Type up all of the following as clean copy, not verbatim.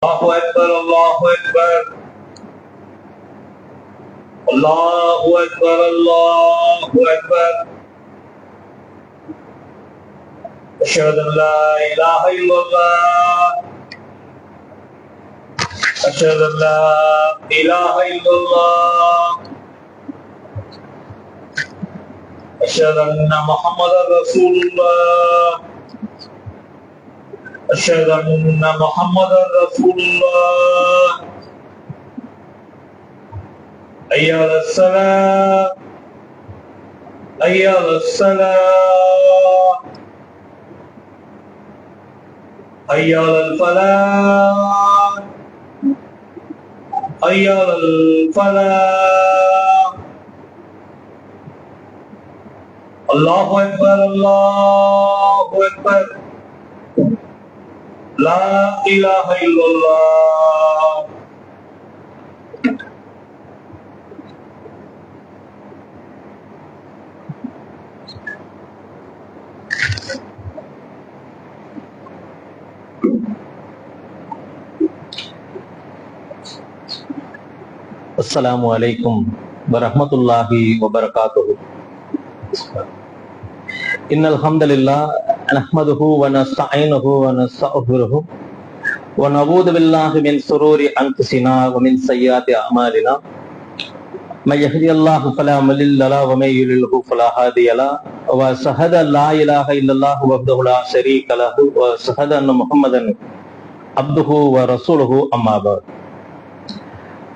الله أكبر الله أكبر الله أكبر الله أكبر أشهد أن لا إله إلا الله أشهد أن لا إله إلا الله أشهد أن محمدا رسول الله أشهد أن محمدا رسول الله حي على الصلاة حي على الصلاة حي على الفلاح حي على الفلاح الله أكبر الله أكبر لا إله إلا الله السلام عليكم ورحمة الله وبركاته. إن الحمد لله نحمده ونستعينه ونستغفره ونعوذ بالله من شرور أنفسنا ومن سيئات أعمالنا. من يهدي الله فلا مضل له ومن يضلل فلا هادي له. وأشهد أن لا إله إلا الله وحده لا شريك له وأشهد أن محمدا عبده ورسوله أما بعد.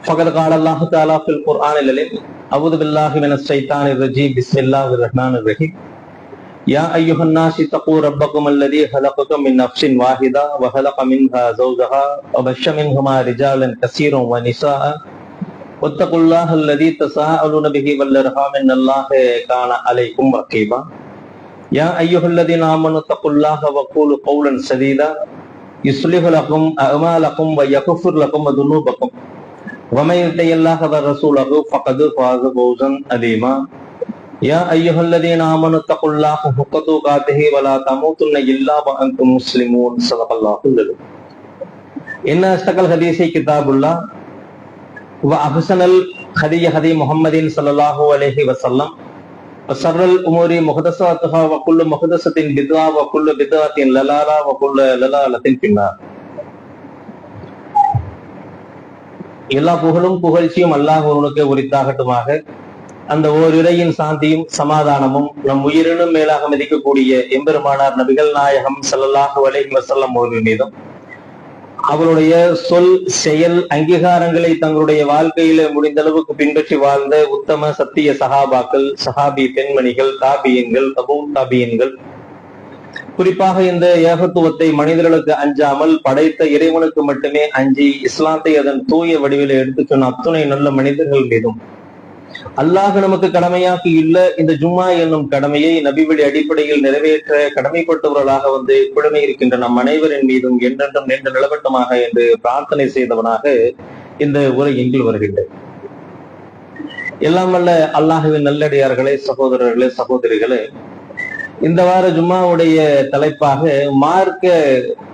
فقد قال الله تعالى في القرآن العظيم أعوذ بالله من الشيطان الرجيم بسم الله الرحمن الرحيم. يا أيها الناس اتقوا ربكم الذي خلقكم من نفس واحدة وخلق منها زوجها وبث منهما رجالا كثيرا ونساء واتقوا الله الذي تساءلون به والأرحام إن الله كان عليكم رقيبا. يا أيها الذين آمنوا اتقوا الله وقولوا قولا سديدا يصلح لكم أعمالكم ويغفر لكم ذنوبكم ومن يطع الله ورسوله فقد فاز فوزا عظيما. يا أيها الذين آمنوا اتقوا الله حق تقاته ولا تموتن إلا وأنتم مسلمون. صدق الله العظيم. إن أصدق الحديث كتاب الله وأحسن الهدي هدي محمد صلى الله عليه وسلم وشر الأمور محدثاتها وكل محدثة بدعة وكل بدعة ضلالة وكل ضلالة في النار. எல்லா புகழும் புகழ்ச்சியும் அல்லாஹ் ஒருவனுக்கு உரித்தாகட்டுமாக. அந்த ஓரிரையின் சாந்தியும் சமாதானமும் நம் உயிரினும் மேலாக மதிக்கக்கூடிய எம்பெருமானார் நபிகள் நாயகம் ஸல்லல்லாஹு அலைஹி வஸல்லம் அவர்கள் மீதும் அவருடைய சொல் செயல் அங்கீகாரங்களை தங்களுடைய வாழ்க்கையில முடிந்த அளவுக்கு பின்பற்றி வாழ்ந்த உத்தம சத்திய சஹாபாக்கள், சஹாபி பெண்மணிகள், தாபியன்கள், தபூ தாபியன்கள், குறிப்பாக இந்த ஏகத்துவத்தை மனிதர்களுக்கு அஞ்சாமல் படைத்த இறைவனுக்கு மட்டுமே அஞ்சி இஸ்லாத்தை அதன் தூய வடிவில எடுத்து சொன்ன அத்துணை நல்ல மனிதர்கள் மீதும் அல்லாஹ் நமக்கு கடமையாக்கி உள்ள இந்த ஜும்மா என்னும் கடமையை நபிவழி அடிப்படையில் நிறைவேற்ற கடமைப்பட்டவர்களாக வந்து குழுமை இருக்கின்ற நம் அனைவரின் மீதும் என்றென்றும் நின்று நிலவட்டமாக என்று பிரார்த்தனை செய்தவனாக இந்த உரை எங்கில் வருகின்றேன். எல்லாம் வல்ல அல்லாஹுவின் நல்லடியார்களே, சகோதரர்களே, சகோதரிகளே, இந்த வார ஜும்மாவுடைய தலைப்பாக மார்க்க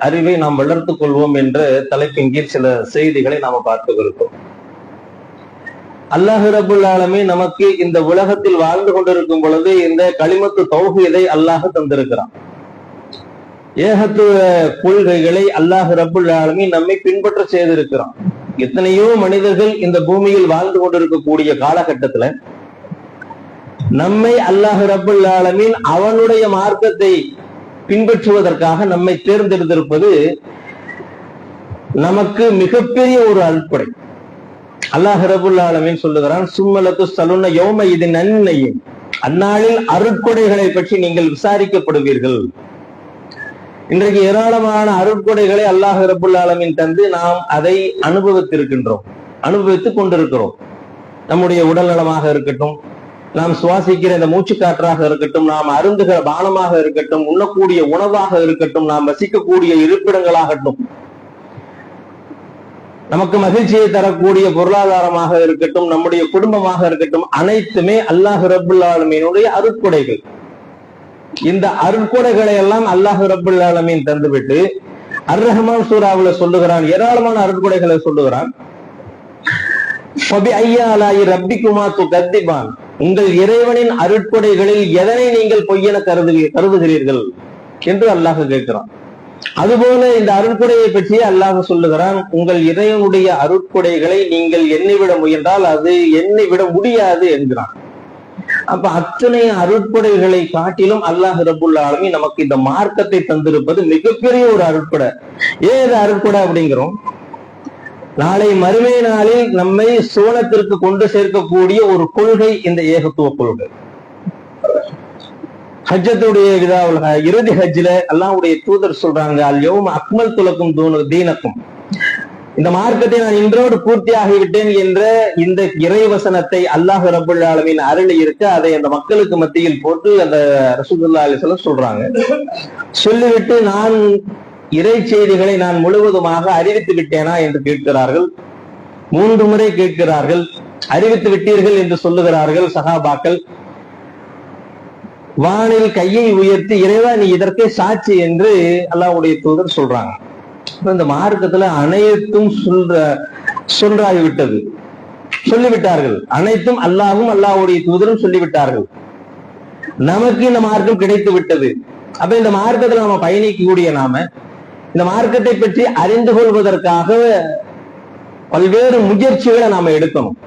அறிவை நாம் வளர்த்துக் கொள்வோம் என்ற தலைப்பின் கீழ் சில செய்திகளை நாம பார்த்துவிருக்கோம். அல்லாஹ் ரப்புல் ஆலமீன் நமக்கு இந்த உலகத்தில் வாழ்ந்து கொண்டிருக்கும் பொழுது இந்த கலிமத்து தௌஹீதை அல்லாஹ் தந்திருக்கிறான். ஏகத்துவ கொள்கைகளை அல்லாஹ் ரப்புல் ஆலமீன் நம்மை பின்பற்ற செய்திருக்கிறான். எத்தனையோ மனிதர்கள் இந்த பூமியில் வாழ்ந்து கொண்டிருக்கக்கூடிய காலகட்டத்துல நம்மை அல்லாஹ் ரப்புல் ஆலமீன் அவனுடைய மார்க்கத்தை பின்பற்றுவதற்காக நம்மை தேர்ந்தெடுத்திருப்பது நமக்கு மிகப்பெரிய ஒரு அருட்படை. அல்லாஹ் ரப்புல் ஆலமீன் சொல்லுகிறான், சும்மலத்து சலுன யௌம இதின் நன்மையும், அந்நாளில் அருட்கொடைகளை பற்றி நீங்கள் விசாரிக்கப்படுவீர்கள். இன்றைக்கு ஏராளமான அருட்கொடைகளை அல்லாஹ் ரப்புல் ஆலமீன் தந்து நாம் அதை அனுபவித்திருக்கின்றோம், அனுபவித்துக் கொண்டிருக்கிறோம். நம்முடைய உடல் நலமாக இருக்கட்டும், நாம் சுவாசிக்கிற இந்த மூச்சு காற்றாக இருக்கட்டும், நாம் அருந்துகிற பானமாக இருக்கட்டும், உண்ணக்கூடிய உணவாக இருக்கட்டும், நாம் வசிக்கக்கூடிய இருப்பிடங்களாகட்டும், நமக்கு மகிழ்ச்சியை தரக்கூடிய பொருளாதாரமாக இருக்கட்டும், நம்முடைய குடும்பமாக இருக்கட்டும், அனைத்துமே அல்லாஹ் ரப்புல் ஆலமீனுடைய அருட்கொடைகள். இந்த அருட்கொடைகளை எல்லாம் அல்லாஹ் ரப்புல் ஆலமீன் தந்துவிட்டு அர் ரஹ்மான் சூராவுல சொல்லுகிறான், ஏராளமான அருட்கொடைகளை சொல்லுகிறான். ரப்பிக்குமா துகத்திபான், உங்கள் இறைவனின் அருட்கொடைகளில் எதனை நீங்கள் பொய்யென கருதுகிறீர்கள் என்று அல்லாஹ் கேட்கிறான். அதுபோல இந்த அருட்கொடையை பற்றி அல்லாஹ் சொல்லுகிறான், உங்கள் இறைவனுடைய அருட்கொடைகளை நீங்கள் எண்ணிவிட முயன்றால் அது எண்ணிவிட முடியாது என்கிறான். அப்ப அத்தனை அருட்கொடைகளை காட்டிலும் அல்லாஹ் ரப்புல் ஆலமீன் நமக்கு இந்த மார்க்கத்தை தந்திருப்பது மிகப்பெரிய ஒரு அருட்கொடை. ஏன் இது அருட்கொடை அப்படிங்கிறோம்? நாளை மறுமை நாளில் நம்மை சோனத்திற்கு கொண்டு சேர்க்கக்கூடிய ஒரு கொள்கை இந்த ஏகத்துவ கொள்கை. ஹஜ்ஜத்துடைய இறுதி ஹஜ்ஜில அல்லாஹ்வுடைய தூதர் சொல்றாங்க, அல் யௌம அக்மல்து லக்கும் தீனக்கும், இந்த மார்க்கத்தை நான் இன்றோடு பூர்த்தியாகிவிட்டேன் என்ற இந்த இறைவசனத்தை அல்லாஹ் ரப்புல் ஆலமீன் அருளி இருக்க அதை அந்த மக்களுக்கு மத்தியில் போட்டு அந்த ரசூலுல்லாஹி அலைஹி வஸல்லம் சொல்றாங்க. சொல்லிவிட்டு நான் இறை செய்திகளை நான் முழுவதுமாக அறிவித்து விட்டேனா என்று கேட்கிறார்கள். 3 முறை கேட்கிறார்கள். அறிவித்து விட்டீர்கள் என்று சொல்லுகிறார்கள் சஹாபாக்கள். வானில் கையை உயர்த்தி, இறைவா நீ இதற்கே சாட்சி என்று அல்லாஹ்வுடைய தூதர் சொல்றாங்க. இந்த மார்க்கத்துல அனைத்தும் சொல்றாகிவிட்டது, சொல்லிவிட்டார்கள். அனைத்தும் அல்லாஹும் அல்லாஹ்வுடைய தூதரும் சொல்லிவிட்டார்கள். நமக்கு இந்த மார்க்கம் கிடைத்து விட்டது. அப்ப இந்த மார்க்கத்துல நம்ம பயணிக்கக்கூடிய நாம இந்த மார்க்கத்தை பற்றி அறிந்து கொள்வதற்காக பல்வேறு முயற்சிகளை நாம எடுக்கணும்.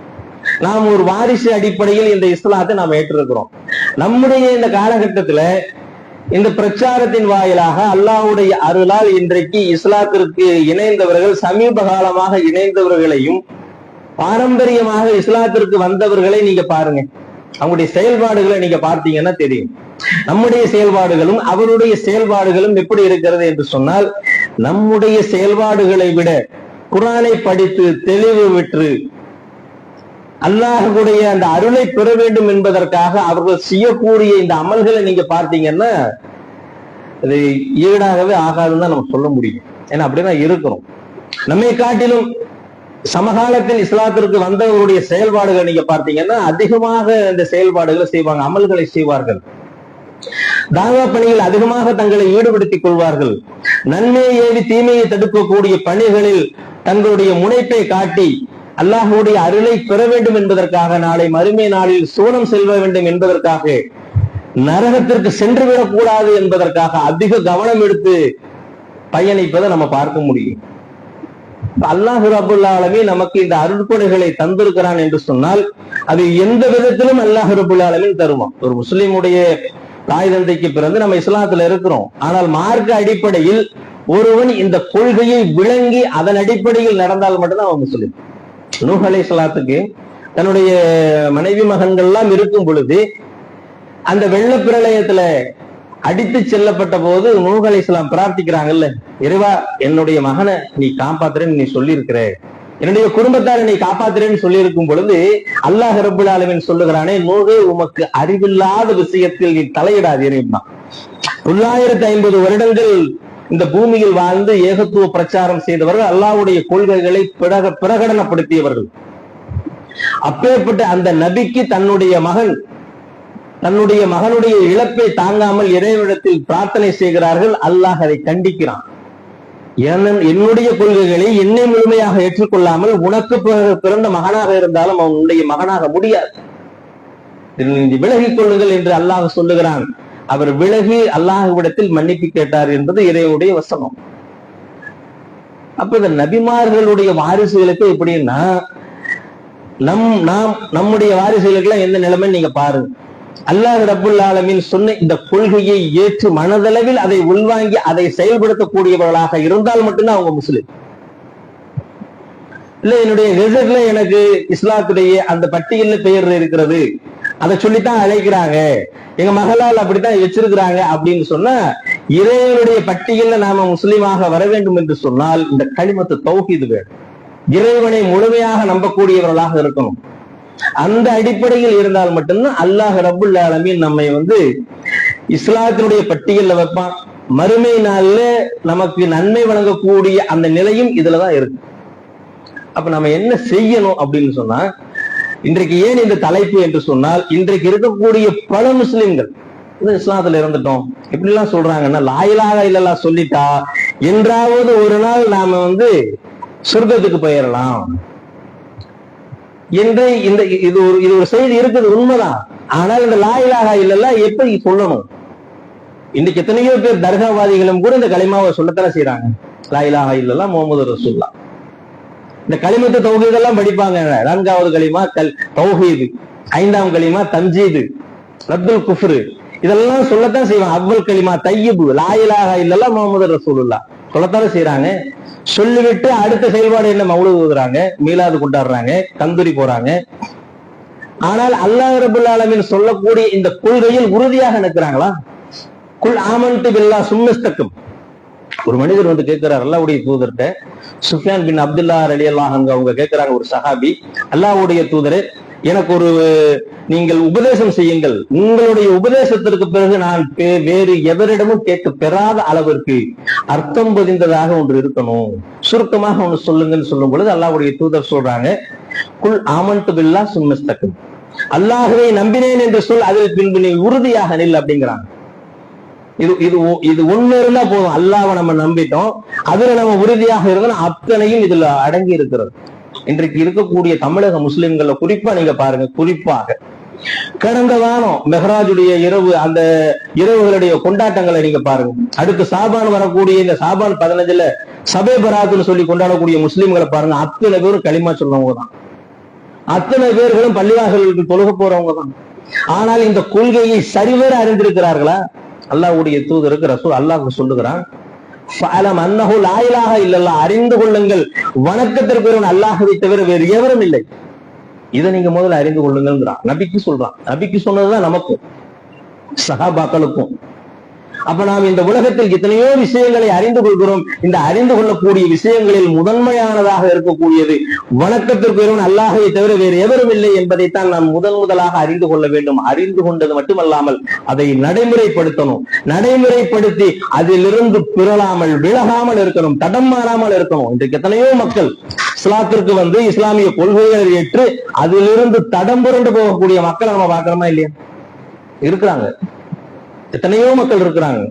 நாம் ஒரு வாரிசு அடிப்படையில் இந்த இஸ்லாத்தை நாம் ஏற்றிருக்கிறோம். நம்முடைய இந்த காலகட்டத்துல இந்த பிரச்சாரத்தின் வாயிலாக அல்லாஹ்வுடைய அருளால் இன்றைக்கு இஸ்லாத்திற்கு இணைந்தவர்கள், சமீப காலமாக இணைந்தவர்களையும் பாரம்பரியமாக இஸ்லாத்திற்கு வந்தவர்களை நீங்க பாருங்க, அவங்களுடைய செயல்பாடுகளை நீங்க பார்த்தீங்கன்னா தெரியும். நம்முடைய செயல்பாடுகளும் அவருடைய செயல்பாடுகளும் எப்படி இருக்கிறது என்று சொன்னால், நம்முடைய செயல்பாடுகளை விட குர்ஆனை படித்து தெளிவு பெற்று அல்லாஹ்வுடைய அந்த அருளை பெற வேண்டும் என்பதற்காக அவர்கள் செய்யக்கூடிய இந்த அமல்களை நீங்க பார்த்தீங்கன்னா அது ஈடாகவே ஆகாதுன்னு தான் நம்ம சொல்ல முடியும். ஏன்னா அப்படிதான் இருக்கிறோம். நம்மை காட்டிலும் சமகாலத்தில் இஸ்லாத்திற்கு வந்தவருடைய செயல்பாடுகள் நீங்க பார்த்தீங்கன்னா அதிகமாக இந்த செயல்பாடுகளை செய்வாங்க, அமல்களை செய்வார்கள். தாவா பணியில் அதிகமாக தங்களை ஈடுபடுத்திக் கொள்வார்கள். நன்மையை ஏவி தீமையை தடுக்கக்கூடிய பணிகளில் தங்களுடைய முனைப்பை காட்டி அல்லாஹ்வுடைய அருளை பெற வேண்டும் என்பதற்காக, நாளை மறுமை நாளில் சோனம் செல்ல வேண்டும் என்பதற்காக, நரகத்திற்கு சென்று விடக்கூடாது என்பதற்காக அதிக கவனம் எடுத்து பயணிப்பதை நம்ம பார்க்க முடியும். அல்லாஹ் ரப்புல் ஆலமீன் நமக்கு இந்த அருட்கொடைகளை தந்திருக்கிறான் என்று சொன்னால் அது எந்த விதத்திலும் அல்லாஹ் ரப்புல் ஆலமீன் தருவான். ஒரு முஸ்லிமுடைய தாய் தந்தைக்கு பிறந்து நம்ம இஸ்லாத்துல இருக்கிறோம். ஆனால் மார்க்க அடிப்படையில் ஒருவன் இந்த கொள்கையை விளங்கி அதன் அடிப்படையில் நடந்தால் மட்டும்தான் அவன் முஸ்லிம். நூஹ் அலைஹிஸ்ஸலாத்துக்கு தன்னுடைய மனைவி மகன்கள் எல்லாம் இருக்கும் பொழுது அந்த வெள்ள பிரளயத்துல அடித்து செல்லப்பட்ட போது நூஹ் அலைஹிஸ்ஸலாம் பிரார்த்திக்கிறாங்கல்ல, இறைவா என்னுடைய மகனை நீ காப்பாத்துறேன்னு நீ சொல்லியிருக்கிற, என்னுடைய குடும்பத்தாரை நீ காப்பாத்துறேன்னு சொல்லி இருக்கும் பொழுது அல்லாஹ் ரப்புல் ஆலமீன் சொல்லுகிறானே, நூஹே உமக்கு அறிவில்லாத விஷயத்தில் நீ தலையிடாதீர்கள். 950 வருடங்கள் இந்த பூமியில் வாழ்ந்து ஏகத்துவ பிரச்சாரம் செய்தவர்கள், அல்லாஹ்வுடைய கொள்கைகளை பிரகடனப்படுத்தியவர்கள். அப்பேற்பட்ட அந்த நபிக்கு தன்னுடைய மகனுடைய இழப்பை தாங்காமல் இறைவனிடத்தில் பிரார்த்தனை செய்கிறார்கள். அல்லாஹ் அதை கண்டிக்கிறான். என்னுடைய கொள்கைகளை என்னை முழுமையாக ஏற்றுக்கொள்ளாமல் உனக்கு பிறந்த மகனாக இருந்தாலும் அவன் உன்னுடைய மகனாக முடியாது, விலகிக் கொள்ளுங்கள் என்று அல்லாஹ் சொல்லுகிறான். அவர் விலகி அல்லாஹ்விடத்தில் மன்னிப்பு கேட்டார் என்பது இறைவனுடைய வசனம். அப்ப இந்த நபிமார்களுடைய வாரிசுகளுக்கு எப்படின்னா, நம்முடைய வாரிசுகளுக்கு எல்லாம் எந்த நிலைமை நீங்க பாருங்க. அல்லாஹ் ரப்புல் ஆலமீன் சொன்ன இந்த கொள்கையை ஏற்று மனதளவில் அதை உள்வாங்கி அதை செயல்படுத்தக்கூடியவர்களாக இருந்தால் மட்டும்தான் அவங்க முஸ்லிம். இல்ல என்னுடைய கெசட்ல எனக்கு இஸ்லாத்துடைய அந்த பட்டியல்ல பெயர் இருக்கிறது, அதை சொல்லித்தான் அழைக்கிறாங்க, எங்க மகளால் அப்படித்தான் வச்சிருக்கிறாங்க அப்படின்னு சொன்னா, இறைவனுடைய பட்டியல்ல நாம முஸ்லீமாக வர வேண்டும் என்று சொன்னால் இந்த கலிமத்து தௌஹீது வேணும். இறைவனை முழுமையாக நம்பக்கூடியவர்களாக இருக்கணும். அந்த அடிப்படையில் இருந்தால் மட்டும்தான் அல்லாஹ் ரப்புல் ஆலமீன் நம்மை இஸ்லாத்தினுடைய பட்டியல்ல வைப்பான். மறுமை நாள்ல நமக்கு நன்மை வழங்கக்கூடிய அந்த நிலையும் இதுலதான் இருக்கு. அப்ப நம்ம என்ன செய்யணும் அப்படின்னு சொன்னா, இன்றைக்கு ஏன் இந்த தலைப்பு என்று சொன்னால், இன்றைக்கு இருக்கக்கூடிய பல முஸ்லிம்கள் இஸ்லாத்துல இருந்துட்டோம் எப்படி எல்லாம் சொல்றாங்கன்னா, லா இலாஹா இல்லல்லாஹ் சொல்லிட்டா என்றாவது ஒரு நாள் நாம சொர்க்கத்துக்கு போயிடலாம் என்று இது ஒரு செய்தி இருக்குது, உண்மைதான். ஆனால் இந்த லா இலாஹா இல்லல்லாஹ் எப்படி சொல்லணும்? இன்னைக்கு எத்தனையோ பேர் தர்காவாதிகளும் கூட இந்த களிமாவை சொல்லத்தானே செய்யறாங்க. லா இலாஹா இல்லல்லாஹ் முஹம்மது ரசூலுல்லாஹ். இந்த களிமத்து தௌஹீத் எல்லாம் படிப்பாங்க. 4வது களிமா தௌஹீது, 5ஆம் களிமா தம்ஜீது, ரத்துல் குஃப்ரு, இதெல்லாம் சொல்லத்தான் செய்வாங்க. அவ்வல் களிமா தையிபு, லா இலாஹா இல்லல்லாஹ் முஹம்மது ரசூலுல்லாஹ் சொல்லத்தானே செய்யறாங்க. சொல்லிவிட்டு அடுத்த செயல்பாடு என்ன? மௌலூத் ஓதுறாங்க, மீலாது கொண்டாடுறாங்க, கந்தூரி போறாங்க. ஆனால் அல்லாஹ் ரப்பல் ஆலமீன் சொல்லக்கூடிய இந்த கொள்கையில் உறுதியாக நிற்கிறாங்களா? குல் ஆமன்து பில்லாஹ் சும்மஸ்தக்கும். ஒரு மனிதர் கேட்கிறார் அல்லாஹ்வுடைய தூதர்கிட்ட, சுஃபியான் பின் அப்துல்லாஹ் ரலியல்லாஹு அன்ஹு அவங்க கேட்கிறாங்க, ஒரு சஹாபி, அல்லாஹ்வுடைய தூதரே, எனக்கு நீங்கள் உபதேசம் செய்யுங்கள். உங்களுடைய உபதேசத்திற்கு பிறகு நான் வேறு எவரிடமும் கேட்க பெறாத அளவிற்கு அர்த்தம் பதிந்ததாக ஒன்று இருக்கணும், சுருக்கமாக ஒன்று சொல்லுங்கன்னு சொல்லும் பொழுது அல்லாஹ்வுடைய தூதர் சொல்றாங்க, குல் ஆமன்து பில்லாஹ் சும்மஸ்தக்கும். அல்லாஹ்வை நம்பினேன் என்று சொல், அதில் பின்பு நீ உறுதியாக நில் அப்படிங்கிறாங்க. இது ஒண்ணு இருந்தா போதும். அல்லாஹ்வை நம்ம நம்பிட்டோம், அதுல நம்ம உறுதியாக இருந்தோம், அத்தனையும் இதுல அடங்கி இருக்கிறது. இன்றைக்கு இருக்கக்கூடிய தமிழக முஸ்லிம்களை குறிப்பா நீங்க பாருங்க. குறிப்பாக கடந்த வாரம் மெஹராஜுடைய இரவு, அந்த இரவுகளுடைய கொண்டாட்டங்களை நீங்க பாருங்க. அடுத்து சாபான் வரக்கூடிய இந்த சாபான் 15 சபே பராத்துன்னு சொல்லி கொண்டாடக்கூடிய முஸ்லிம்களை பாருங்க. அத்தனை பேரும் களிமா சொல்றவங்க தான், அத்தனை பேர்களும் பள்ளிவாசல்களுக்கு தொழுக போறவங்க தான். ஆனால் இந்த கொள்கையை சரிவர அறிந்திருக்கிறார்களா? அல்லாஹ்வுடைய தூதருக்கு ரசூல் அல்லாஹ் சொல்லுகிறான், அன்னஹு லா இலாஹா இல்லல்லாஹ், அறிந்து கொள்ளுங்கள், வணக்கத்திற்கு அல்லாஹ்வை தவிர வேறு எவரும் இல்லை. இதை நீங்க முதல்ல அறிந்து கொள்ளுங்கிறான். நபிக்கு சொல்றான். நபிக்கு சொன்னதுதான் நமக்கும் சஹாபாக்களுக்கும். அப்ப நாம் இந்த உலகத்தில் எத்தனையோ விஷயங்களை அறிந்து கொள்கிறோம். இந்த அறிந்து கொள்ளக்கூடிய விஷயங்களில் முதன்மையானதாக இருக்கக்கூடியது வணக்கத்திற்கு அல்லாஹ்வை தவிர வேறு எவரும் இல்லை என்பதைத்தான் நாம் முதலாக அறிந்து கொள்ள வேண்டும். அறிந்து கொண்டது மட்டுமல்லாமல் அதை நடைமுறைப்படுத்தணும். நடைமுறைப்படுத்தி அதிலிருந்து பிறழாமல் விலகாமல் இருக்கணும், தடம் மாறாமல் இருக்கணும். இன்றைக்கு எத்தனையோ மக்கள் இஸ்லாத்திற்கு இஸ்லாமிய கொள்கைகளை ஏற்று அதிலிருந்து தடம் புரண்டு போகக்கூடிய மக்களை நம்ம பார்க்கிறோமா இல்லையா? இருக்கிறாங்க, எத்தனையோ மக்கள் இருக்கிறாங்க.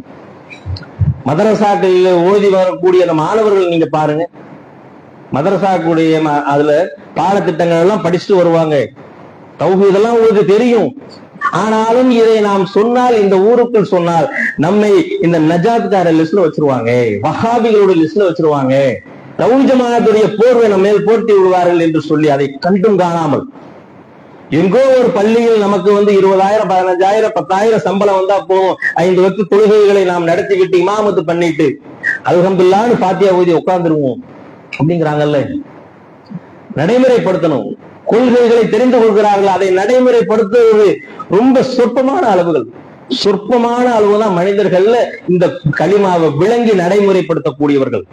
மதரசாக்களில் ஓதி வரக்கூடிய அந்த மாணவர்கள் நீங்க பாருங்க. மதரசாக்குடைய அதுல பாடத்திட்டங்கள் எல்லாம் படிச்சுட்டு வருவாங்க. தௌஹீத் இதெல்லாம் உங்களுக்கு தெரியும். ஆனாலும் இதை நாம் சொன்னால், இந்த ஊருக்குள் சொன்னால், நம்மை இந்த நஜாத்கார லிஸ்ட்ல வச்சிருவாங்க, வஹாபிகளுடைய லிஸ்ட்ல வச்சிருவாங்க, தௌஹீத் ஜமாஅத்துடைய போர்வை நம்ம மேல் போட்டி விடுவார்கள் என்று சொல்லி அதை கண்டும் காணாமல் எங்கோ ஒரு பள்ளியில் நமக்கு 20,000 15,000 10,000 சம்பளம் வந்தா போதும், 5 வக்து தொழுகைகளை நாம் நடத்திக்கிட்டு இமாமத்து பண்ணிட்டு அல்ஹம்துலில்லாஹ்னு ஃபாத்தியா ஓதி உட்கார்ந்துருவோம் அப்படிங்கிறாங்கல்ல. நடைமுறைப்படுத்தணும். கொள்கைகளை தெரிந்து கொள்கிறார்கள், அதை நடைமுறைப்படுத்துவது ரொம்ப சொற்பமான அளவுகள். சொற்பமான அளவுதான் மனிதர்கள்ல இந்த களிமாவை விளங்கி நடைமுறைப்படுத்தக்கூடியவர்கள்.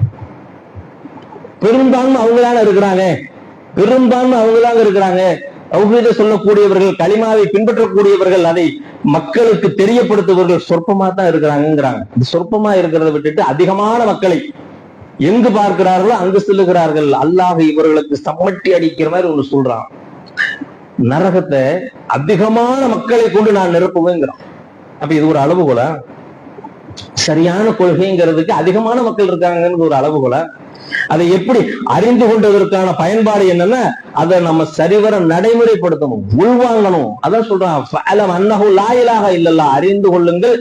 பெரும்பான்மை அவங்களான இருக்கிறாங்க, பெரும்பான்மை அவங்களாங்க இருக்கிறாங்க. தௌஹீதை சொல்லக்கூடியவர்கள், களிமாவை பின்பற்றக்கூடியவர்கள், அதை மக்களுக்கு தெரியப்படுத்துவர்கள் சொற்பமா தான் இருக்கிறாங்கிறாங்க. சொற்பமா இருக்கிறத விட்டுட்டு அதிகமான மக்களை எங்கு பார்க்கிறார்களோ அங்கு செல்லுகிறார்கள். அல்லாஹ் இவர்களுக்கு சம்மட்டி அடிக்கிற மாதிரி ஒண்ணு சொல்றான். நரகத்தை அதிகமான மக்களை கொண்டு நான் நிரப்புவேங்கிறான். அப்ப இது ஒரு அளவுகோல? சரியான கொள்கைங்கிறதுக்கு அதிகமான மக்கள் இருக்காங்கன்னு ஒரு அளவுகோல? அதை எப்படி அறிந்து கொண்டதற்கான பயன்பாடு என்னன்னா, அதை நம்ம சரிவர நடைமுறைப்படுத்தணும், உள்வாங்கணும். அதான் சொல்றான், அன்னஹு லா இலாஹா இல்லல்லாஹ், அறிந்து கொள்ளுங்கள்,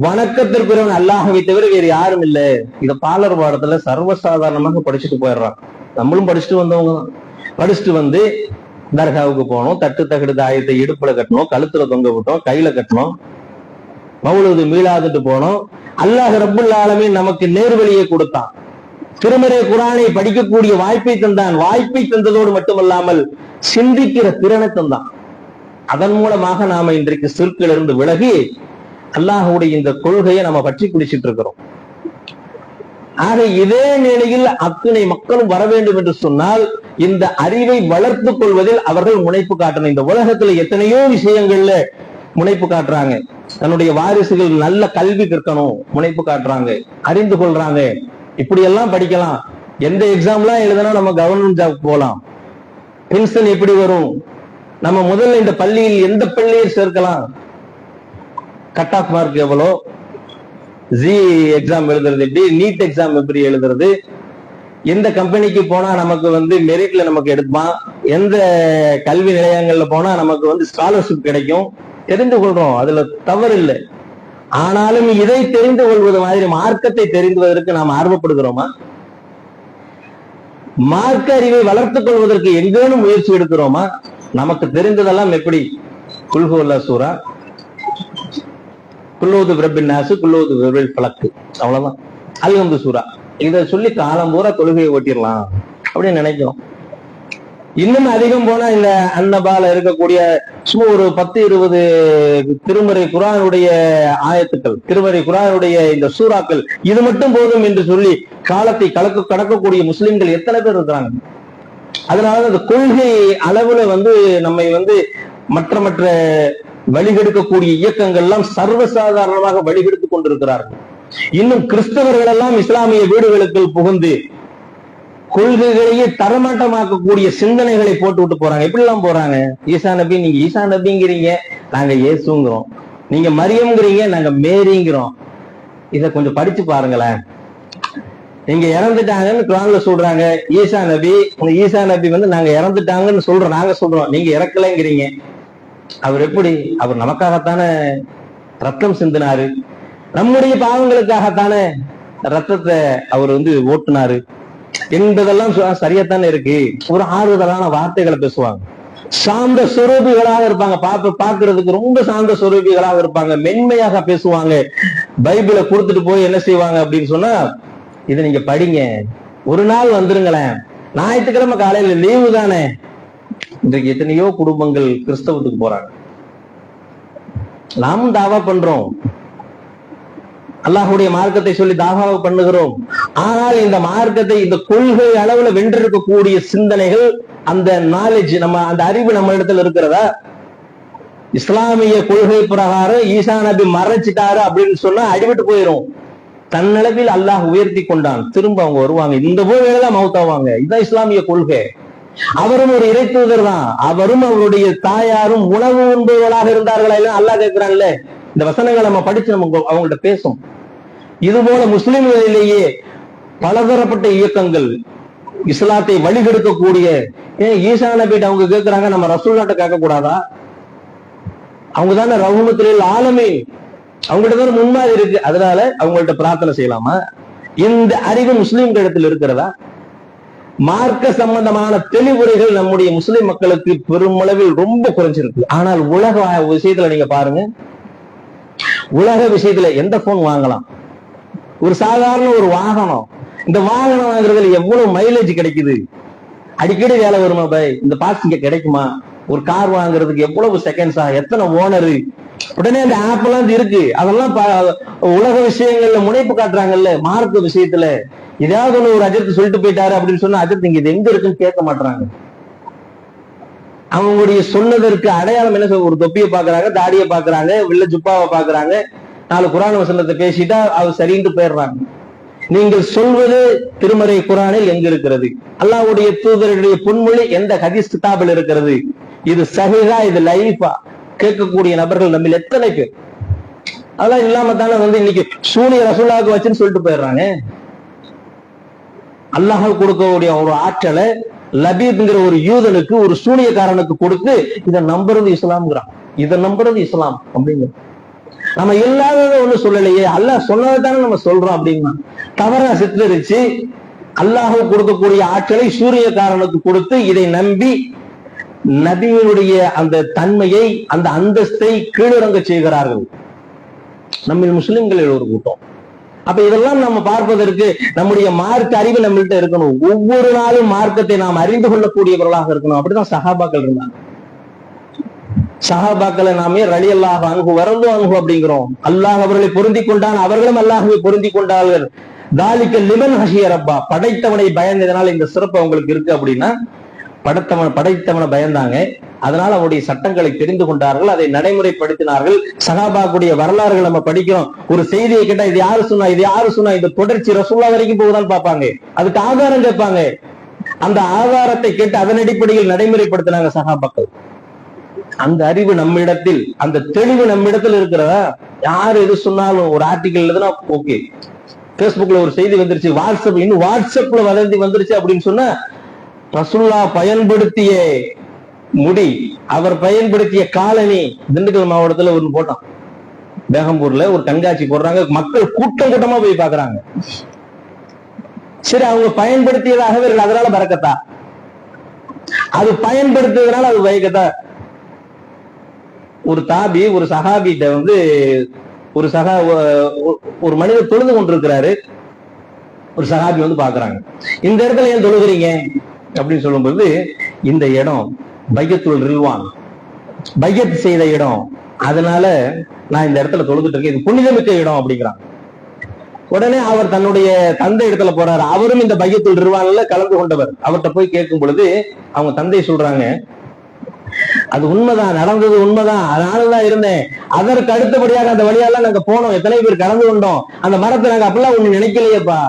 வணக்கத்திற்குரியவன் அல்லாஹ்வை தவிர வேறு யாரும் இல்லை. இத பாலர் பாடத்துல சர்வசாதாரணமாக படிச்சுட்டு போயிடுறான். நம்மளும் படிச்சுட்டு வந்தவங்க தான். படிச்சுட்டு தர்காவுக்கு போனோம், தட்டு தகடு தாயத்தை இடுப்புல கட்டணும், கழுத்துல தொங்க விட்டோம், கையில கட்டணும், மௌலூது மீளாதுட்டு போனோம். அல்லாஹ் ரப்புல் ஆலமீன் நமக்கு நேர்வழியை கொடுத்தான். திருமறை குர்ஆனை படிக்கக்கூடிய வாய்ப்பை தந்தான். வாய்ப்பை தந்ததோடு மட்டுமல்லாமல் சிந்திக்கிற திறனை தந்தான். அதன் மூலமாக நாம இன்றைக்கு சிற்கிலிருந்து விலகி அல்லாஹ்வுடைய இந்த கொள்கையை நம்ம பற்றி பிடிச்சிட்டு இருக்கிறோம். ஆக இதே நிலையில் அத்தனை மக்களும் வர வேண்டும் என்று சொன்னால் இந்த அறிவை வளர்த்துக் கொள்வதில் அவர்கள் முனைப்பு காட்டணும். இந்த உலகத்துல எத்தனையோ விஷயங்கள்ல முனைப்பு காட்டுறாங்க. தன்னுடைய வாரிசுகள் நல்ல கல்வி கற்கணும், முனைப்பு காட்டுறாங்க, அறிந்து கொள்றாங்க. இப்படி எல்லாம் படிக்கலாம், எந்த எக்ஸாம்லாம் எழுதுனா நம்ம கவர்மெண்ட் ஜாப் போலாம், பென்ஷன் எப்படி வரும், நம்ம முதல்ல இந்த பள்ளியில் எந்த பள்ளியில் சேர்க்கலாம், கட் ஆஃப் மார்க் எவ்வளோ, ஜி எக்ஸாம் எழுதுறது எப்படி, நீட் எக்ஸாம் எப்படி எழுதுறது, எந்த கம்பெனிக்கு போனா நமக்கு மெரிட்ல நமக்கு எடுப்பான், எந்த கல்வி நிலையங்கள்ல போனா நமக்கு ஸ்காலர்ஷிப் கிடைக்கும் தெரிந்து கொள்றோம். அதுல தவறு இல்லை. ஆனாலும் இதை தெரிந்து கொள்வது மாதிரி மார்க்கத்தை தெரிந்துவதற்கு நாம் ஆர்வப்படுகிறோமா? மார்க்க அறிவை வளர்த்துக் கொள்வதற்கு எங்கேனும் முயற்சி எடுக்கிறோமா? நமக்கு தெரிந்ததெல்லாம் எப்படி? குல்ஹுவல்லா சூரா, குல்லோது பிரபின் நாசு, குல்லோது பிரபில் பலக்கு, அவ்வளவுதான். அல்ஹம்து சூரா, இதை சொல்லி காலம் பூரா தொழுகையை ஓட்டிடலாம் அப்படின்னு நினைக்கிறோம். இன்னும் அதிகம் போனா இந்த அன்னபால இருக்கக்கூடிய சும்மா ஒரு 10-20 திருமறை குர்ஆனுடைய ஆயத்துக்கள், திருமறை குர்ஆனுடைய இந்த சூறாக்கள், இது மட்டும் போதும் என்று சொல்லி காலத்தை கடக்கக்கூடிய முஸ்லிம்கள் எத்தனை பேர் இருக்கிறாங்க. அதனால அந்த கொள்கை அளவுல நம்மை மற்ற வழிகெடுக்கக்கூடிய இயக்கங்கள் எல்லாம் சர்வசாதாரணமாக வழிகெடுத்துக் கொண்டிருக்கிறார்கள். இன்னும் கிறிஸ்தவர்கள் எல்லாம் இஸ்லாமிய வீடுகளுக்குள் புகுந்து கொள்கைகளையே தரமாட்டமாக்கக்கூடிய சிந்தனைகளை போட்டு விட்டு போறாங்க. எப்படி எல்லாம் போறாங்க? ஈசா நபி, நீங்க ஈசா நபிங்கிறீங்க, நாங்க இயேசுங்கிறோம். நீங்க மரியம்ங்கிறீங்க, நாங்க மேரிங்கிறோம். இத கொஞ்சம் படிச்சு பாருங்களேன். நீங்க இறந்துட்டாங்கன்னு குர்ஆன்ல சொல்றாங்க. ஈசா நபி நாங்க இறந்துட்டாங்கன்னு சொல்றோம், நாங்க சொல்றோம். நீங்க இறக்கலைங்கிறீங்க. அவர் எப்படி? அவர் நமக்காகத்தானே ரத்தம் சிந்தினாரு, நம்முடைய பாவங்களுக்காகத்தானே ரத்தத்தை அவர் ஓட்டுனாரு என்பதெல்லாம் சரியாத்தானே இருக்கு. ஒரு ஆறுதலான வார்த்தைகளை பேசுவாங்க. சாந்த சொரூபிகளாக இருப்பாங்க. பாக்குறதுக்கு ரொம்ப சாந்த சொரூபிகளாக இருப்பாங்க. மென்மையாக பேசுவாங்க. பைபிளை கொடுத்துட்டு போய் என்ன செய்வாங்க அப்படின்னு சொன்னா, இதை நீங்க படிங்க, ஒரு நாள் வந்துருங்களேன், ஞாயிற்றுக்கிழமை காலையில லீவு தானே. இன்றைக்கு எத்தனையோ குடும்பங்கள் கிறிஸ்தவத்துக்கு போறாங்க. நாமும் தாவா பண்றோம், அல்லாஹுடைய மார்க்கத்தை சொல்லி தாவாவை பண்ணுகிறோம். ஆனால் இந்த மார்க்கத்தை, இந்த கொள்கை அளவுல வென்றிருக்கக்கூடிய சிந்தனைகள், அந்த நாலேஜ், அந்த அறிவு நம்ம இடத்துல இருக்கிறதா? இஸ்லாமிய கொள்கை பிரகாரம் ஈசா நபி மறைச்சிட்டாரு அப்படின்னு சொன்னா அடிபட்டு போயிரும். தன்னளவில் அல்லாஹ் உயர்த்தி கொண்டான், திரும்ப அவங்க வருவாங்க, இந்த போவேதான் மௌத்தாவாங்க. இதுதான் இஸ்லாமிய கொள்கை. அவரும் ஒரு இறை தூதர் தான். அவரும் அவருடைய தாயாரும் உணவு உண்பவர்களாக இருந்தார்களா இல்ல? அல்லாஹ் கேட்கிறான்ல. இந்த வசனங்களை நம்ம படிச்சு நம்ம அவங்கள்ட்ட பேசும். இது போல முஸ்லிம்களிலேயே பலதரப்பட்ட இயக்கங்கள் இஸ்லாத்தை வழிகெடுக்கக்கூடிய, ஈசா நபிட்ட அவங்க கேட்கிறாங்க, நம்ம ரசூலுல்லாஹ்ட்ட கேட்க கூடாதா? அவங்க தானே ரஹ்மத்துல் ஆலமீன், அவங்கள்ட்ட தான் முன்மாதிரி இருக்கு, அதனால அவங்கள்ட்ட பிரார்த்தனை செய்யலாமா? இந்த அறிவு முஸ்லிம்கள் இடத்தில் இருக்கிறதா? மார்க்க சம்பந்தமான தெளிவுரைகள் நம்முடைய முஸ்லிம் மக்களுக்கு பெருமளவில் ரொம்ப குறைஞ்சிருக்கு. ஆனால் உலக விஷயத்துல நீங்க பாருங்க, உலக விஷயத்துல எந்த போன் வாங்கலாம், ஒரு சாதாரண ஒரு வாகனம், இந்த வாகனம் வாங்குறதுல எவ்வளவு மைலேஜ் கிடைக்குது, அடிக்கடி வேலை வருமா பை, இந்த பாஸ் இங்க கிடைக்குமா, ஒரு கார் வாங்குறதுக்கு எவ்வளவு செகண்ட்ஸா, எத்தனை ஓனரு, உடனே அந்த ஆப் எல்லாம் இருக்கு. அதெல்லாம் உலக விஷயங்கள்ல முனைப்பு காட்டுறாங்கல்ல. மார்க்க விஷயத்துல ஏதாவது ஒரு அஜர்த்து சொல்லிட்டு போயிட்டாரு அப்படின்னு சொன்னா, அஜர்த்து இங்க இது எங்க இருக்குன்னு கேட்க மாட்டாங்க. அவங்களுடைய சொன்னதற்கு அடையாளம் என்ன? ஒரு தொப்பியை பாக்குறாங்க, தாடியை பாக்குறாங்க, வெள்ள ஜுப்பாவை பாக்குறாங்க, 4 குர்ஆன் வசனத்தை பேசிட்டா அவர் சரின்னு போயிடுறாங்க. நீங்கள் சொல்வது திருமறை குர்ஆனில் எங்க இருக்கிறது? அல்லாஹ்வுடைய தூதருடைய பொன்மொழி எந்த ஹதீஸ் கிதாபில் இருக்கிறது? இது சஹீஹா, இது லைஃபா? கேட்கக்கூடிய நபர்கள் நம்ம எத்தனை பேர்? அதெல்லாம் இல்லாம தானே இன்னைக்கு சூனிய ரசூலுல்லாஹ்வுக்கு வச்சுன்னு சொல்லிட்டு போயிடுறாங்க. அல்லாஹ் கொடுக்கக்கூடிய ஒரு ஆற்றலை லபீத்ங்கிற ஒரு யூதனுக்கு, ஒரு சூனியக்காரனுக்கு கொடுத்து இதை நம்புறது இஸ்லாம்ங்கிறான், இதை நம்புறது இஸ்லாம் அப்படிங்கிற. நம்ம இல்லாதத ஒண்ணு சொல்லலையே, அல்லாஹ் சொன்னதைத்தானே நம்ம சொல்றோம் அப்படின்னா தவறா சித்தரிச்சு அல்லாஹ் கொடுக்கக்கூடிய ஆற்றலை சூரியக்காரனுக்கு கொடுத்து இதை நம்பி நபியினுடைய அந்த தன்மையை, அந்த அந்தஸ்தை கீழிறங்க செய்கிறார்கள் நம்ம முஸ்லிம்களில் ஒரு கூட்டம். அப்ப இதெல்லாம் நம்ம பார்ப்பதற்கு நம்முடைய மார்க்க அறிவு நம்மள்கிட்ட இருக்கணும். ஒவ்வொரு நாளும் மார்க்கத்தை நாம் அறிந்து கொள்ளக்கூடியவர்களாக இருக்கணும். அப்படிதான் சஹாபாக்கள் இருந்தாங்க. சஹாபாக்களை நாமே ரலியல்லாஹு அன்ஹு வரது அன்ஹு அப்படிங்கிறோம். அல்லாஹ் அவர்களை பொருந்தி கொண்டான், அவர்களும் அல்லாஹ்வை பொருந்தி கொண்டார்கள். தாலிக லிமன் ஹஷிய ரப்பா, படைத்தவனை பயந்ததனால் இந்த சிறப்பு அவங்களுக்கு இருக்கு அப்படின்னா, படைத்தவனை பயந்தாங்க, அதனால அவருடைய சட்டங்களை தெரிந்து கொண்டார்கள், அதை நடைமுறைப்படுத்தினார்கள். சஹாபாக்குடைய வரலாறுகள் நம்ம படிக்கிறோம். ஒரு செய்தியை கேட்டா இது யாரு சொன்னா, இது யாரு சொன்னா, இந்த தொடர்ச்சி ரசூலுல்லாஹ் வரைக்கும் போகுதான்னு பார்ப்பாங்க, அதுக்கு ஆதாரம் கேட்பாங்க. அந்த ஆதாரத்தை கேட்டு அதன் அடிப்படையில் நடைமுறைப்படுத்தினாங்க சஹாபாக்கள். அந்த அறிவு நம்மிடத்தில், அந்த தெளிவு நம்மிடத்தில் இருக்கிறதா? யாரு எது சொன்னாலும் ஒரு ஆர்டிகல் எழுதுனா ஓகே, பேஸ்புக்ல ஒரு செய்தி வந்துருச்சு, வாட்ஸ்அப்ல வதந்தி வந்துருச்சு அப்படின்னு சொன்னா, ரசூலுல்லாஹ் பயன்படுத்திய முடி, அவர் பயன்படுத்திய காலனி, திண்டுக்கல் மாவட்டத்துல ஒண்ணு போட்டான், பேகம்பூர்ல ஒரு கண்காட்சி போடுறாங்க, மக்கள் கூட்டம் கூட்டமா போய் பாக்குறாங்க. சரி, அவங்க பயன்படுத்தியதாகவே இருக்கு, அதனால பரக்கத்தா? அது பயன்படுத்துறதுனால அது பயக்கத்தா? ஒரு தாபி ஒரு சஹாபிட்ட வந்து ஒரு மனிதர் தொழுது கொண்டிருக்கிறாரு, ஒரு சஹாபி வந்து பாக்குறாங்க, இந்த இடத்துல ஏன் தொழுகிறீங்க அப்படின்னு சொல்லும்போது, இந்த இடம் பையத்துல் ரில்வான், பையத் செய்த இடம், அதனால நான் இந்த இடத்துல தொழுதுட்டு இருக்கேன், இது புனிதமிக்க இடம் அப்படிங்கிறாங்க. உடனே அவர் தன்னுடைய தந்தை இடத்துல போறாரு, அவரும் இந்த பையத்துல் ரில்வான்ல கலந்து கொண்டவர். அவர்கிட்ட போய் கேட்கும் பொழுது அவங்க தந்தை சொல்றாங்க, அது உண்மைதான், நடந்தது உண்மைதான், அதனாலதான் இருந்தேன், அதற்கு அடுத்தபடியாக அந்த வழியால நாங்க போனோம், எத்தனை பேர் கலந்து கொண்டோம், அந்த மரத்தை நாங்க அப்படிலாம் ஒண்ணு நினைக்கலையேப்பா,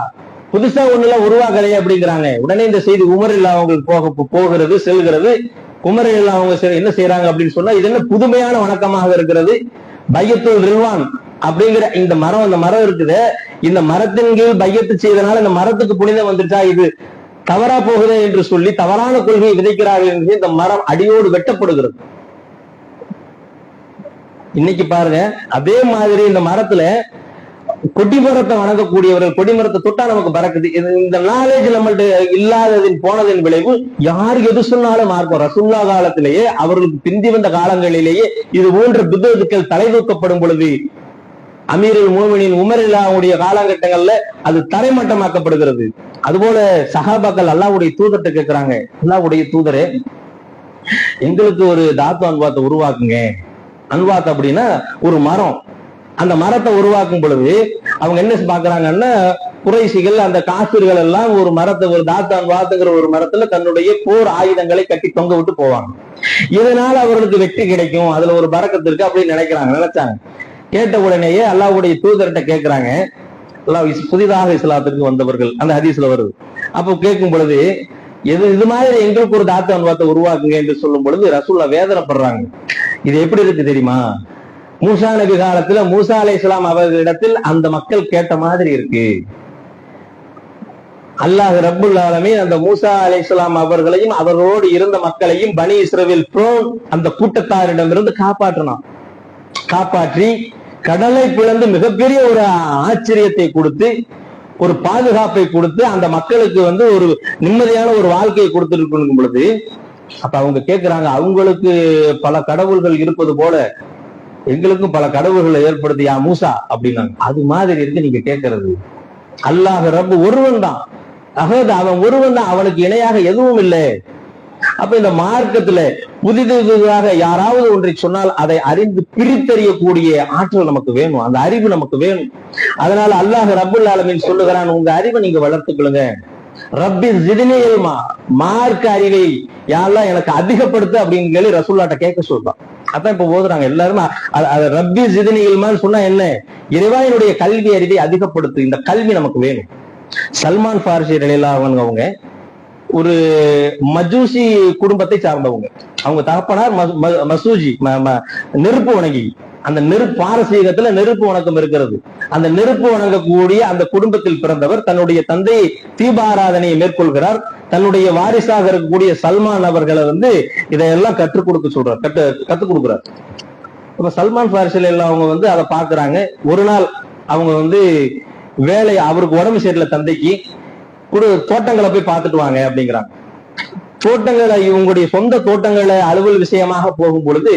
புதுசா ஒண்ணுல உருவாக்கலையே அப்படிங்கிறாங்க. உடனே இந்த செய்தி உமரில் அவங்களுக்கு போகிறது, செல்கிறது. உமரில் அவங்க என்ன செய்யறாங்க அப்படின்னு சொன்னா, இது என்ன புதுமையான வணக்கமாக இருக்கிறது, பையத்துல் ரில்வான் அப்படிங்கிற இந்த மரம், அந்த மரம் இருக்குது, இந்த மரத்தின் கீழ் பையத்து செய்தனால இந்த மரத்துக்கு புனிதம் வந்துட்டா, இது தவறா போகுது என்று சொல்லி தவறான கொள்கையை விதைக்கிறார்கள் என்று இந்த மரம் அடியோடு வெட்டப்படுகிறது. இன்னைக்கு பாருங்க, அதே மாதிரி இந்த மரத்துல கொடிமரத்தை வணங்கக்கூடியவர்கள், கொடிமரத்தை தொட்டா நமக்கு பறக்குது. இந்த நாலேஜ் நம்மள்ட்ட இல்லாததின் போனதின் விளைவு, யார் எது சொன்னாலும் மார்க்கம். ரசூலுல்லாஹ் காலத்திலேயே, அவர்களுக்கு பிந்தி வந்த காலங்களிலேயே இது போன்ற பித்அத்துக்கள் தலை தூக்கப்படும் பொழுது, அமீருல் மோமினின் உமரில்லாவுடைய காலகட்டங்கள்ல அது தரைமட்டமாக்கப்படுகிறது. அதுபோல சஹாபாக்கள் அல்லாஹ்வுடைய தூதர்கிட்ட கேட்கிறாங்க, அல்லாஹ்வுடைய தூதரே, எங்களுக்கு ஒரு தாத்து அன்வாத்தை உருவாக்குங்க. அன்வாத் அப்படின்னா ஒரு மரம், அந்த மரத்தை உருவாக்கும் பொழுது அவங்க என்ன பாக்குறாங்கன்னா, குறைசிகள் அந்த காசிர்கள் எல்லாம் ஒரு மரத்தை, ஒரு தாத்து அன்வாத்துங்கிற ஒரு மரத்துல தன்னுடைய போர் ஆயுதங்களை கட்டி தொங்க விட்டு போவாங்க, இதனால அவர்களுக்கு வெற்றி கிடைக்கும், அதுல ஒரு பரக்கத்து இருக்கு அப்படின்னு நினைச்சாங்க. கேட்ட உடனேயே அல்லாஹ்வுடைய தூதர்கிட்ட கேட்கிறாங்க, புதிதாக இஸ்லாத்திற்கு வந்தவர்கள், அந்த ஹதீஸ்ல வருது. அப்போ கேட்கும் பொழுது, இது மாதிரி எங்களுக்கு ஒரு தாத்து அன்வாத்தை உருவாக்குங்க என்று சொல்லும் பொழுது ரசூலுல்லாஹ் வேதனைப்படுறாங்க. இது எப்படி இருக்கு தெரியுமா? மூசா நபி காலத்துல மூசா அலைஹிஸ்ஸலாம் அவர்களிடத்தில் அந்த மக்கள் கேட்ட மாதிரி இருக்கு. அல்லாஹ் ரப்புல் ஆலமீன் அந்த மூசா அலைஹிஸ்ஸலாம் அவர்களையும் அவர்களோடு இருந்த மக்களையும் பனி இஸ்ரவேல் அந்த கூட்டத்தாரிடமிருந்து காப்பாற்றி கடலை பிளந்து மிகப்பெரிய ஒரு ஆச்சரியத்தை கொடுத்து, ஒரு பாதுகாப்பை கொடுத்து, அந்த மக்களுக்கு வந்து ஒரு நிம்மதியான ஒரு வாழ்க்கையை கொடுத்துருக்கும் பொழுது, அப்ப அவங்க கேட்கிறாங்க, அவங்களுக்கு பல கடவுள்கள் இருப்பது போல எங்களுக்கும் பல கடவுள்களை ஏற்படுத்தியா மூசா அப்படின்னாங்க. அது மாதிரி இருக்கு நீங்க கேட்கறது. அல்லாஹ் ரப்பு ஒருவன் தான், அவன் ஒருவன் தான், அவனுக்கு இணையாக எதுவும் இல்லை. அப்ப இந்த மார்க்கத்துல புதிதாக யாராவது ஒன்றை சொன்னால் அதை அறிந்து பிரித்தறியக்கூடிய ஆற்றல் நமக்கு வேணும், அந்த அறிவு நமக்கு வேணும். அதனால அல்லாஹ் ரப்புல் ஆலமீன் சொல்லுகிறான், உங்க அறிவை நீங்க வளர்த்துக்கொள்ளுங்க. ரப்பி ஜித்னி இல்மா, மார்க்க அறிவை யாரெல்லாம் எனக்கு அதிகப்படுத்து அப்படின்னு சொல்லி ரசூலுல்லாஹ்ட்ட கேட்க சொல்றான். அதான் இப்ப ஓதுறாங்க எல்லாருமே. ரப்பி ஜித்னி இல்மான்னு சொன்னா என்ன? இறைவா என்னுடைய கல்வி அறிவை அதிகப்படுத்து, இந்த கல்வி நமக்கு வேணும். சல்மான் ஃபாரிசி ரலியல்லாஹு அன்ஹு அவங்க ஒரு மஜூசி குடும்பத்தை சார்ந்தவங்க. அவங்க தகப்பனார் மசூஜி, நெருப்பு வணங்கி. அந்த பாரசீகத்துல நெருப்பு வணக்கம் இருக்கிறது. அந்த நெருப்பு வணங்கக்கூடிய அந்த குடும்பத்தில் பிறந்தவர் தன்னுடைய தந்தை தீபாராதனையை மேற்கொள்கிறார். தன்னுடைய வாரிசாக இருக்கக்கூடிய சல்மான் அவர்களை வந்து இதையெல்லாம் கற்றுக் கொடுக்க சொல்றார், கத்துக் கொடுக்குறார். இப்ப சல்மான் ஃபாரிசில எல்லாம் அவங்க வந்து அதை பாக்குறாங்க. ஒரு நாள் அவங்க வந்து வேலை, அவருக்கு உடம்பு சரியில்லை தந்தைக்கு, தோட்டங்களை போய் பார்த்துட்டு வாங்க அப்படிங்கிறாங்க. தோட்டங்களை, இவங்களுடைய சொந்த தோட்டங்களை அலுவல் விஷயமாக போகும் பொழுது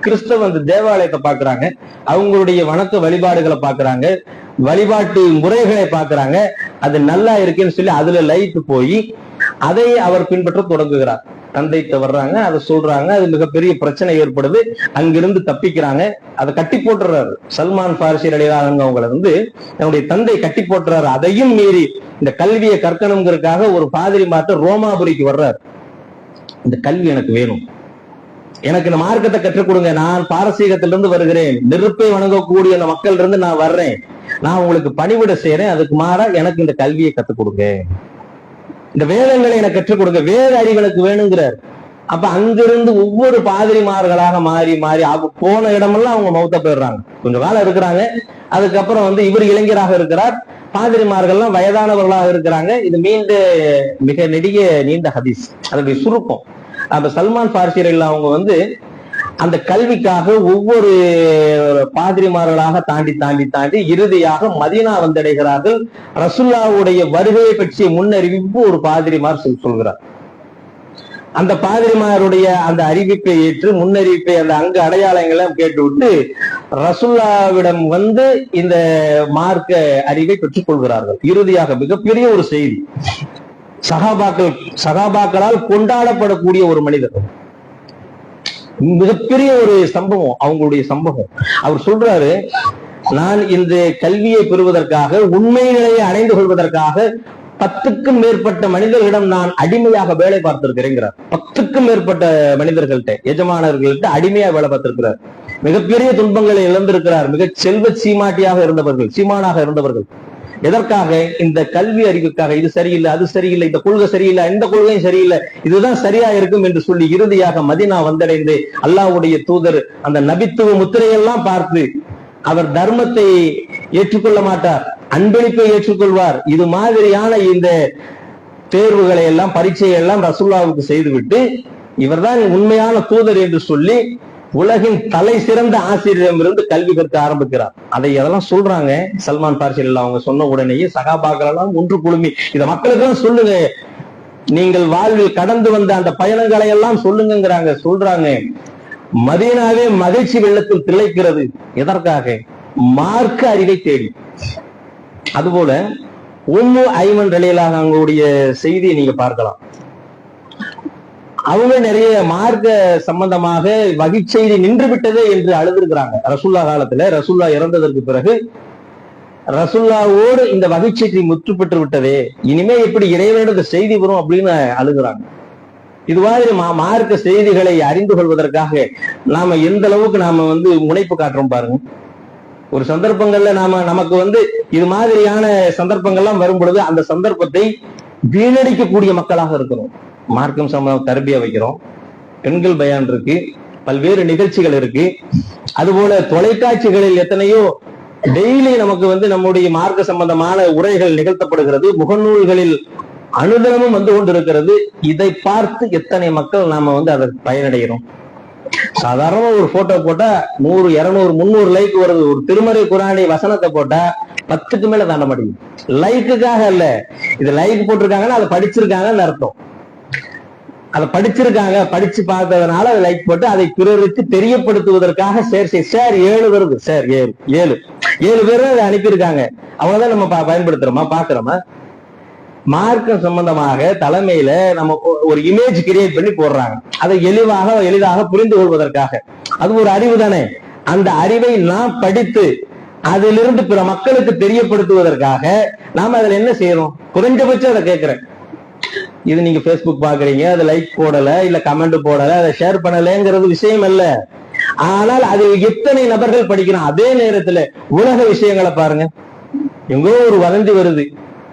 கிறிஸ்தவ அந்த தேவாலயத்தை பாக்குறாங்க, அவங்களுடைய வணக்க வழிபாடுகளை பாக்குறாங்க, வழிபாட்டு முறைகளை பாக்குறாங்க. அது நல்லா இருக்குன்னு சொல்லி அதுல லைட் போய் அதை அவர் பின்பற்ற தொடங்குகிறார். தந்தைட்ட வர்றாங்க, அதை சொல்றாங்க, அது மிகப்பெரிய பிரச்சனை ஏற்படுது. அங்கிருந்து தப்பிக்கிறாங்க, அதை கட்டி போட்டுறாரு. சல்மான் ஃபாரிசி ரலியல்லாஹு அன்ஹு அவங்களை வந்து தன்னுடைய தந்தை கட்டி போட்டுறாரு. அதையும் மீறி இந்த கல்வியை கற்கணுங்கிறதுக்காக ஒரு பாதிரி மாற்ற ரோமாபுரிக்கு வர்றாரு. இந்த கல்வி எனக்கு வேணும், எனக்கு இந்த மார்க்கத்தை கற்றுக் கொடுங்க, நான் பாரசீகத்திலிருந்து வருகிறேன், நெருப்பை வணங்கக்கூடிய அந்த மக்கள் இருந்து நான் வர்றேன், நான் உங்களுக்கு பணிவிட செய்யறேன், அதுக்கு மாறா எனக்கு இந்த கல்வியை கற்றுக் கொடுங்க, இந்த வேதங்களை எனக்கு கற்றுக் கொடுங்க, வேத அறிவு எனக்கு வேணுங்கிறார். அப்ப அங்கிருந்து ஒவ்வொரு பாதிரிமார்களாக மாறி மாறி போன இடமெல்லாம் அவங்க மௌத்த போயிடுறாங்க. கொஞ்ச காலம் இருக்கிறாங்க, அதுக்கப்புறம் இவர் இளைஞராக இருக்கிறார், பாதிரிமார்கள்லாம் வயதானவர்களாக இருக்கிறாங்க. இது மிக நீண்ட ஹதீஸ், அதனுடைய சுருக்கம். அப்ப சல்மான் பார்சி அவங்க அந்த கல்விக்காக ஒவ்வொரு பாதிரிமார்களாக தாண்டி தாண்டி தாண்டி இறுதியாக மதீனா வந்தடைகிறார்கள். ரசூலுல்லாஹ்வுடைய வருகையை பற்றிய முன்னறிவிப்பு ஒரு பாதிரிமார் சொல்கிறார். அந்த பாதிரிமாருடைய அந்த அறிவிப்பை ஏற்று முன்னறிவிப்பை அந்த அங்கு அடையாளங்களை கேட்டுவிட்டு ரசூலுல்லாஹ்விடம் இந்த மார்க்க அறிவை பெற்றுக் கொள்கிறார்கள். இறுதியாக மிகப்பெரிய ஒரு செய்தி, சகாபாக்களால் கொண்டாடப்படக்கூடிய ஒரு மனிதர், மிகப்பெரிய ஒரு சம்பவம், அவங்களுடைய சம்பவம். அவர் சொல்றாரு, நான் இந்த கல்வியை பெறுவதற்காக, உண்மை நிலையை அடைந்து கொள்வதற்காக 10க்கும் மேற்பட்ட மனிதர்களிடம் நான் அடிமையாக வேலை பார்த்திருக்கிறேங்கிறார். 10க்கும் மேற்பட்ட மனிதர்கள்ட்ட, எஜமானர்கள்ட்ட அடிமையாக வேலை பார்த்திருக்கிறார். மிகப்பெரிய துன்பங்களை இழந்திருக்கிறார். மிக செல்வ சீமாட்டியாக இருந்தவர்கள், சீமானாக இருந்தவர்கள். எதற்காக? இந்த கல்வி அறிவுக்காக. இது சரியில்லை, அது சரியில்லை, இந்த கொள்கை சரியில்லை, இந்த கொள்கையும் சரியில்லை, இதுதான் சரியா இருக்கும் என்று சொல்லி இறுதியாக மதீனா வந்தடைந்து அல்லாஹ்வுடைய தூதர் அந்த நபித்துவ முத்திரையெல்லாம் பார்த்து, அவர் தர்மத்தை ஏற்றுக்கொள்ள மாட்டார், அன்பளிப்பை ஏற்றுக்கொள்வார். இது மாதிரியான இந்த தேர்வுகளை எல்லாம், பரீட்சையை எல்லாம் ரசூலுல்லாஹ்வுக்கு செய்துவிட்டு இவர்தான் உண்மையான தூதர் என்று சொல்லி உலகின் தலை சிறந்த ஆசிரியரிடமிருந்து கல்வி கற்க ஆரம்பிக்கிறார். அதெல்லாம் சொல்றாங்க சல்மான் பார்சி அவங்க சொன்ன உடனேயே சகாபாக்கள் எல்லாம் ஒன்று குழுமி, இத மக்களுக்கு எல்லாம் சொல்லுங்க, நீங்கள் வாழ்வில் கடந்து வந்த அந்த பயணங்களை எல்லாம் சொல்லுங்கிறாங்க. சொல்றாங்க, மதீனாவே மகிழ்ச்சி வெள்ளத்தில் திளைக்கிறது. எதற்காக? மார்க்க அறிவை தேடி. அதுபோல உம்மு ஐமன் ரலியல்லாஹு அவங்களுடைய செய்தியை நீங்க பார்க்கலாம். அவங்க நிறைய மார்க்க சம்பந்தமாக வகை செய்தி நின்று விட்டதே என்று அழுதுருக்கிறாங்க. ரசூல்லா காலத்துல, ரசூல்லா இறந்ததற்கு பிறகு ரசூல்லாவோடு இந்த வகை செய்தி முற்று பெற்று விட்டதே, இனிமே எப்படி இறைவனோட செய்தி வரும் அப்படின்னு அழுகுறாங்க. இது மாதிரி மார்க்க செய்திகளை அறிந்து கொள்வதற்காக நாம எந்த அளவுக்கு நாம முனைப்பு காட்டுறோம் பாருங்க. ஒரு சந்தர்ப்பங்கள்ல நமக்கு இது மாதிரியான சந்தர்ப்பங்கள்லாம் வரும் பொழுது அந்த சந்தர்ப்பத்தை வீணடிக்கக்கூடிய மக்களாக இருக்கிறோம். மார்க்கம் சம்பந்தம் தர்பியா வைக்கிறோம், பெண்கள் பயான் இருக்கு, பல்வேறு நிகழ்ச்சிகள் இருக்கு, அதுபோல தொலைக்காட்சிகளில் எத்தனையோ டெய்லி நமக்கு நம்முடைய மார்க்க சம்பந்தமான உரைகள் நிகழ்த்தப்படுகிறது, முகநூல்களில் அனுதினமும் கொண்டிருக்கிறது. இதை பார்த்து எத்தனை மக்கள் நாம அதை பயனடைகிறோம். சாதாரணமா ஒரு போட்டோ போட்டா 100, 200, 300 லைக் வருது. ஒரு திருமறை குர்ஆனை வசனத்தை போட்டா 10க்கு மேல தாண்ட மாட்டேங்குது. லைக்குக்காக இல்ல, இது லைக் போட்டிருக்காங்கன்னா அதை படிச்சிருக்காங்கன்னு அர்த்தம். அதை படிச்சிருக்காங்க, படிச்சு பார்த்ததுனால அதை லைக் போட்டு அதை பிறருக்கு தெரியப்படுத்துவதற்காக ஷேர் 7 வருது. ஷேர் 7 பேரும் அதை அனுப்பியிருக்காங்க. அவங்கதான் நம்ம பயன்படுத்துறோமா, பாக்குறோமா? மார்க்கம் சம்பந்தமாக தலைமையில நம்ம ஒரு இமேஜ் கிரியேட் பண்ணி போடுறாங்க, அதை எளிதாக புரிந்து கொள்வதற்காக. அது ஒரு அறிவு தானே. அந்த அறிவை நாம் படித்து அதிலிருந்து பிற மக்களுக்கு தெரியப்படுத்துவதற்காக நாம அதுல என்ன செய்யறோம்? குறைஞ்சபட்சம் அதை கேட்கிறேன். இது நீங்க பேஸ்புக் பாக்குறீங்க, அது லைக் போடல, இல்ல கமெண்ட் போடல, அதை ஷேர் பண்ணலங்கிறது விஷயம் அல்ல. ஆனால் அது எத்தனை நபர்கள் படிக்கிறான். அதே நேரத்துல உலக விஷயங்களை பாருங்க. எங்கோ ஒரு வதந்தி வருது,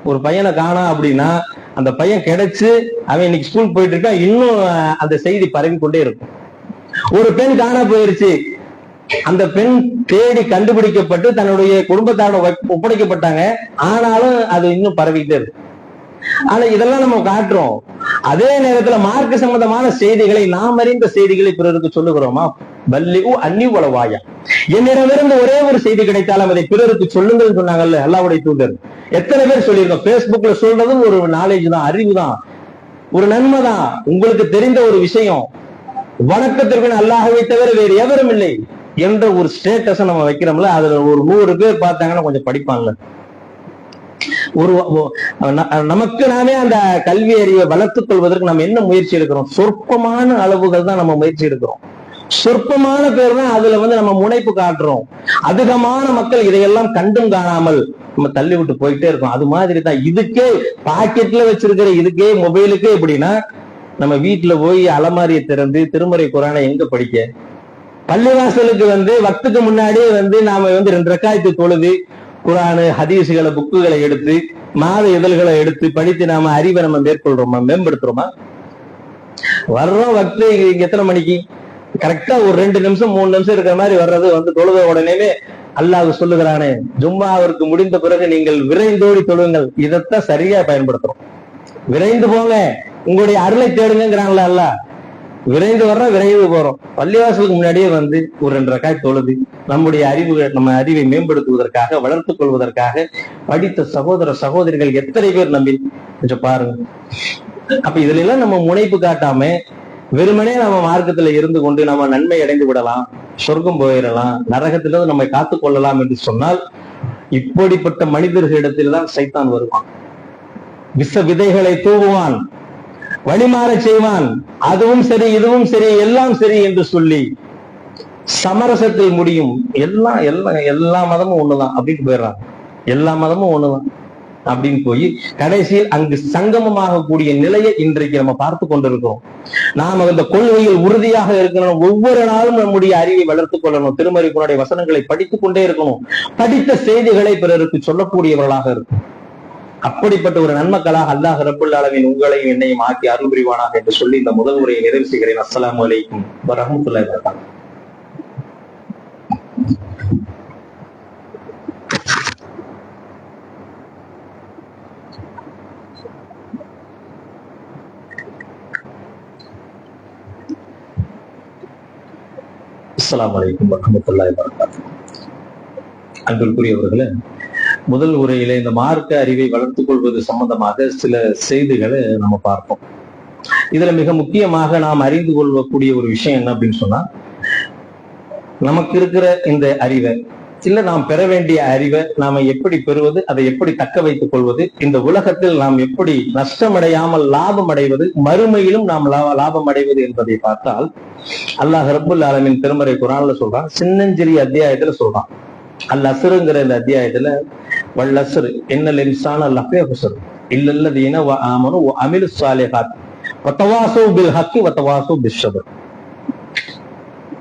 ஒரு பையனை காணா அப்படின்னா அந்த பையன் கிடைச்சு அவன் இன்னைக்கு ஸ்கூல் போயிட்டு இருக்கான், இன்னும் அந்த செய்தி பரவி கொண்டே இருக்கும். ஒரு பெண் காணா போயிருச்சு, அந்த பெண் தேடி கண்டுபிடிக்கப்பட்டு தன்னுடைய குடும்பத்தாரோட ஒப்படைக்கப்பட்டாங்க, ஆனாலும் அது இன்னும் பரவிக்கிட்டே இருக்கு. ஆனா இதெல்லாம் நம்ம காட்டுறோம். அதே நேரத்துல மார்க்க சம்பந்தமான செய்திகளை, நாம் அறிந்த செய்திகளை பிறருக்கு சொல்லுகிறோமா? பல்லிகு அன்னி உளவாயா, என்னிடமிருந்து ஒரே ஒரு செய்தி கிடைத்தாலும் அதை பிறருக்கு சொல்லுங்கள் சொன்னாங்கல்ல அல்லாஹ்வுடைய தூதர். எத்தனை பேர் சொல்லியிருக்கோம்? பேஸ்புக்ல சொல்றதும் ஒரு நாலேஜ் தான், அறிவு தான், ஒரு நன்மை தான். உங்களுக்கு தெரிந்த ஒரு விஷயம், வணக்கத்திற்கு அல்லாஹ்வை தவிர வேறு எவரும் இல்லை என்ற ஒரு ஸ்டேட்டஸ் நம்ம வைக்கிறோம்ல, அதுல ஒரு 100 பேர் பார்த்தாங்கன்னா கொஞ்சம் படிப்பாங்க. ஒரு நமக்கு நாமே அந்த கல்வி அறிவை வளர்த்துக் கொள்வதற்கு நம்ம என்ன முயற்சி எடுக்கிறோம்? சொற்பமான அளவுகள் தான் நம்ம முயற்சி எடுக்கிறோம். சொற்பமான பேர் தான் அதுல நம்ம முனைப்பு காட்டுறோம். அதிகமான மக்கள் இதையெல்லாம் கண்டும் காணாமல் நம்ம தள்ளி விட்டு போயிட்டே இருக்கோம். அது மாதிரி தான் இதுக்கே பாக்கெட்ல வச்சிருக்கிற இதுக்கே மொபைலுக்கே எப்படின்னா, நம்ம வீட்டுல போய் அலமாரியை திறந்து திருமறை குர்ஆனை எங்க படிக்க? பள்ளிவாசலுக்கு வக்துக்கு முன்னாடியே நாம 2 ரக்காயத்து தொழுது குர்ஆன் ஹதீஸ்களை புக்குகளை எடுத்து மாத இதழ்களை எடுத்து படித்து நாம அறிவை நம்ம மேற்கொள்றோமா, மேம்படுத்துறோமா? வர்றோம் வக்து எத்தனை மணிக்கு கரெக்டா ஒரு 2 நிமிஷம் 3 நிமிஷம் இருக்கிற மாதிரி வர்றது வந்து தொழுத உடனே அல்லாஹ் சொல்லுகிறானே ஜும்மாவிற்கு முடிந்த பிறகு நீங்கள் விரைந்தோடி தொழுங்கள். இதைத்தான் சரியா பயன்படுத்துறோம். விரைந்து போங்க, உங்களுடைய அருளை தேடுங்கிறாங்களா அல்லாஹ். விரைந்து வர்றோம், விரைந்து போறோம். பள்ளிவாசலுக்கு முன்னாடியே வந்து ஒரு 2 ரக்காய் தொழுது நம்ம அறிவை மேம்படுத்துவதற்காக, வளர்த்துக் கொள்வதற்காக படித்த சகோதர சகோதரிகள் எத்தனை பேர் நம்பி கொஞ்சம் பாருங்க. அப்ப இதுல எல்லாம் நம்ம முனைப்பு காட்டாம வெறுமனே நம்ம மார்க்கத்துல இருந்து கொண்டு நம்ம நன்மை அடைந்து விடலாம், சொர்க்கம் போயிடலாம், நரகத்திலிருந்து நம்மை காத்துக் கொள்ளலாம் என்று சொன்னால் இப்படிப்பட்ட மனிதர்களிடத்தில்தான் சைத்தான் வருவான். விஷ விதைகளை தூவுவான், வழிமாற செய்வான். அதுவும் சரி, இதுவும் சரி, எல்லாம் சரி என்று சொல்லி சமரசத்தில் முடியும். எல்லா மதமும் ஒண்ணுதான் அப்படின்னு போயிடுறாங்க. எல்லா மதமும் ஒண்ணுதான் அப்படின்னு போய் கடைசியில் அங்கு சங்கமமாக கூடிய நிலையை இன்றைக்கு நம்ம பார்த்து கொண்டிருக்கிறோம். நாம் அந்த கொள்கையில் உறுதியாக இருக்கணும். ஒவ்வொரு நாளும் நம்முடைய அறிவை வளர்த்துக் கொள்ளணும். திருமறைக்குனுடைய வசனங்களை படித்துக் கொண்டே இருக்கணும். படித்த செய்திகளை பிறருக்கு சொல்லக்கூடியவர்களாக இருக்கும். அப்படிப்பட்ட ஒரு நன்மக்களாக அல்லாஹ் ரப்புல் ஆலமீன் உங்களையும் என்னையும் ஆக்கி அருள் புரிவானாக என்று சொல்லி இந்த முதல் உரையை நிறைவு செய்கிறேன். அஸ்ஸலாமு அலைக்கும் வரஹ்மத்துல்லாஹி வபரகாத்துஹு. அஸ்ஸலாமு அலைக்கும் வரஹ்மத்துல்லாஹி வபரகாத்துஹு. அன்பிற்குரியவர்களே, முதல் உரையில இந்த மார்க்க அறிவை வளர்த்துக் கொள்வது சம்பந்தமாக சில செய்திகளை நம்ம பார்ப்போம். இதுல மிக முக்கியமாக நாம் அறிந்து கொள்ளக்கூடிய ஒரு விஷயம் என்ன அப்படின்னு சொன்னா, நமக்கு இருக்கிற இந்த அறிவை இல்ல நாம் பெற வேண்டிய அறிவை நாம எப்படி பெறுவது, அதை எப்படி தக்க வைத்துக் கொள்வது, இந்த உலகத்தில் நாம் எப்படி நஷ்டமடையாமல் லாபம் அடைவது, மறுமையிலும் நாம் லாபம் அடைவது என்பதை பார்த்தால் அல்லாஹ் ரப்புல் ஆலமீன் திருமறை குர்ஆன்ல சொல்றான். சின்னஞ்சிறிய அத்தியாயத்துல சொல்றான். அல் அஸ்ருங்கிற இந்த அத்தியாயத்துல வல் அஸ்ரு இன்னல் இன்சான லஃபீ ஹுஸ்ர் இல்லல்லதீன ஆமனு வ அமிலுஸ் ஸாலிஹாத் வ தவாஸூ பில் ஹக்கி வ தவாஸூ பிஸ் ஸப்ர்.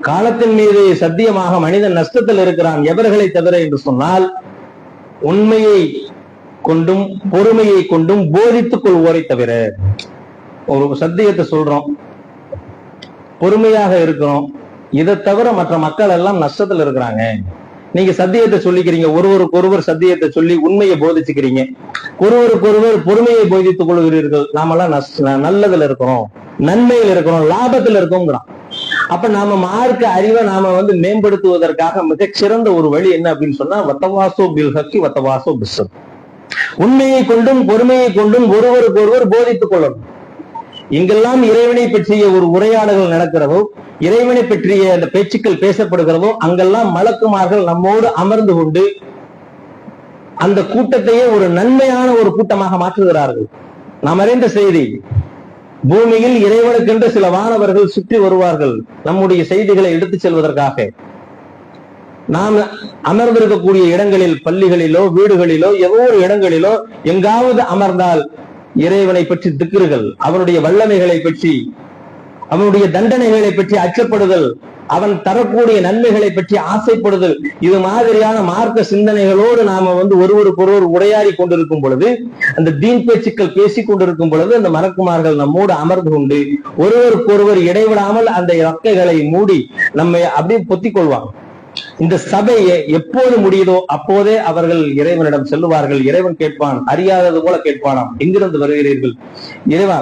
காலத்தின் மீது சத்தியமாக மனிதன் நஷ்டத்தில் இருக்கிறான் எவர்களை தவிர என்று சொன்னால், உண்மையை கொண்டும் பொறுமையை கொண்டும் போதித்துக் கொள்வோரை தவிர. ஒரு சத்தியத்தை சொல்றோம், பொறுமையாக இருக்கிறோம், இதை தவிர மற்ற மக்கள் எல்லாம் நஷ்டத்துல இருக்கிறாங்க. நீங்க சத்தியத்தை சொல்லிக்கிறீங்க, ஒருவருக்கொருவர் சத்தியத்தை சொல்லி உண்மையை போதிச்சுக்கிறீங்க, ஒருவருக்கொருவர் பொறுமையை போதித்துக் கொள்கிறீர்கள். நாமெல்லாம் நல்லதுல இருக்கிறோம், நன்மையில் இருக்கிறோம், லாபத்துல இருக்கோங்கிறான். அப்ப நாம மார்க்க அறிவை நாம மேம்படுத்துவதற்காக மிகச்சிறந்த ஒரு வழி என்ன அப்படின்னு சொன்னா, வத்தவாசோ பில் ஹக்கி வத்தவாசோ பிஸ் ஸப்ர். உண்மையை கொண்டும் பொறுமையை கொண்டும் ஒருவருக்கொருவர் போதித்துக் கொள்ளணும். இங்கெல்லாம் இறைவனை பற்றிய ஒரு உரையாடல்கள் நடக்கிறதோ, இறைவனை பற்றிய அந்த பேச்சுக்கள் பேசப்படுகிறதோ, அங்கெல்லாம் மலக்குமார்கள் நம்மோடு அமர்ந்து கொண்டு அந்த கூட்டத்தையே ஒரு நன்மையான ஒரு கூட்டமாக மாற்றுகிறார்கள். நாம் அறிந்த செய்தி, பூமியில் இறைவனுக்கென்று சில வானவர்கள் சுற்றி வருவார்கள் நம்முடைய செய்திகளை எடுத்துச் செல்வதற்காக. நாம் அமர்ந்திருக்கக்கூடிய இடங்களில், பள்ளிகளிலோ வீடுகளிலோ ஏதோ ஒரு இடங்களிலோ எங்காவது அமர்ந்தால் இறைவனை பற்றி திக்ருகள், அவனுடைய வல்லமைகளை பற்றி, அவனுடைய தண்டனைகளை பற்றி அச்சப்படுதல், அவன் தரக்கூடிய நன்மைகளை பற்றி ஆசைப்படுதல், இது மாதிரியான மார்க்க சிந்தனைகளோடு நாம ஒருவருக்கொருவர் உரையாடி கொண்டிருக்கும் பொழுது, அந்த தீன் பேச்சுக்கள் பேசிக் கொண்டிருக்கும் பொழுது அந்த மலக்குமார்கள் நம்மோடு அமர்ந்து கொண்டு ஒருவருக்கொருவர் இடைவிடாமல் அந்த இறக்கைகளை மூடி நம்மை அப்படியே பொத்திக் கொள்வாங்க. இந்த சபை எப்போது முடியுதோ அப்போதே அவர்கள் இறைவனிடம் செல்லுவார்கள். இறைவன் கேட்பான், அறியாதது போல கேட்பானாம், எங்கிருந்து வருகிறீர்கள்? இறைவா,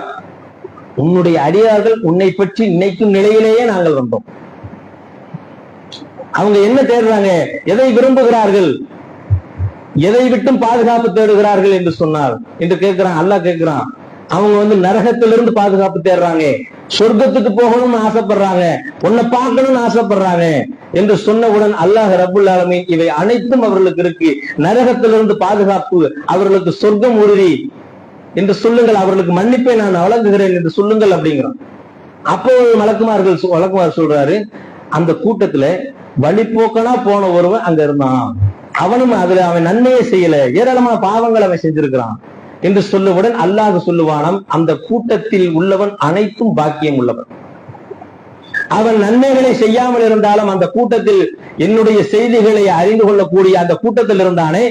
உன்னுடைய அடியார்கள் உன்னை பற்றி நினைக்கும் நிலையிலேயே நாங்கள் வந்தோம். அவங்க என்ன தேடுறாங்க, எதை விரும்புகிறார்கள், எதை விட்டும் பாதுகாப்பு தேடுகிறார்கள் என்று சொன்னார் என்று கேட்கிறான். அல்லாஹ் கேட்கிறான், அவங்க நரகத்திலிருந்து பாதுகாப்பு தேடுறாங்க, சொர்க்கத்துக்கு போகணும்னு ஆசைப்படுறாங்க, உன்னை பார்க்கணும்னு ஆசைப்படுறாங்க என்று சொன்னவுடன் அல்லாஹ் ரப்புல் ஆலமீன் இவை அனைத்தும் அவர்களுக்கு இருக்கு. நரகத்திலிருந்து பாதுகாப்பு, அவர்களுக்கு சொர்க்கம் உறுதி என்று சொல்லுங்கள், அவர்களுக்கு மன்னிப்பை நான் வழங்குகிறேன் என்று சொல்லுங்கள் அப்படிங்கிறான். அப்போ வழக்குமார் சொல்றாரு, அந்த கூட்டத்துல வழிபோக்கனா போன ஒருவன் அங்க இருந்தான், அவனும் அதுல அவன் நன்மையை செய்யல, ஏராளமான பாவங்கள் அவன் செஞ்சிருக்கிறான் என்று சொல்லுவுடன் அல்லாஹ் சொல்லுவானாம், அந்த கூட்டத்தில் உள்ளவன் அனைத்தும் பாக்கியம் உள்ளவன். அவன் நன்மைகளை செய்யாமல் இருந்தாலும் அந்த கூட்டத்தில் என்னுடைய செய்திகளை அறிந்து கொள்ளக்கூடிய அந்த கூட்டத்தில் இருந்தானே,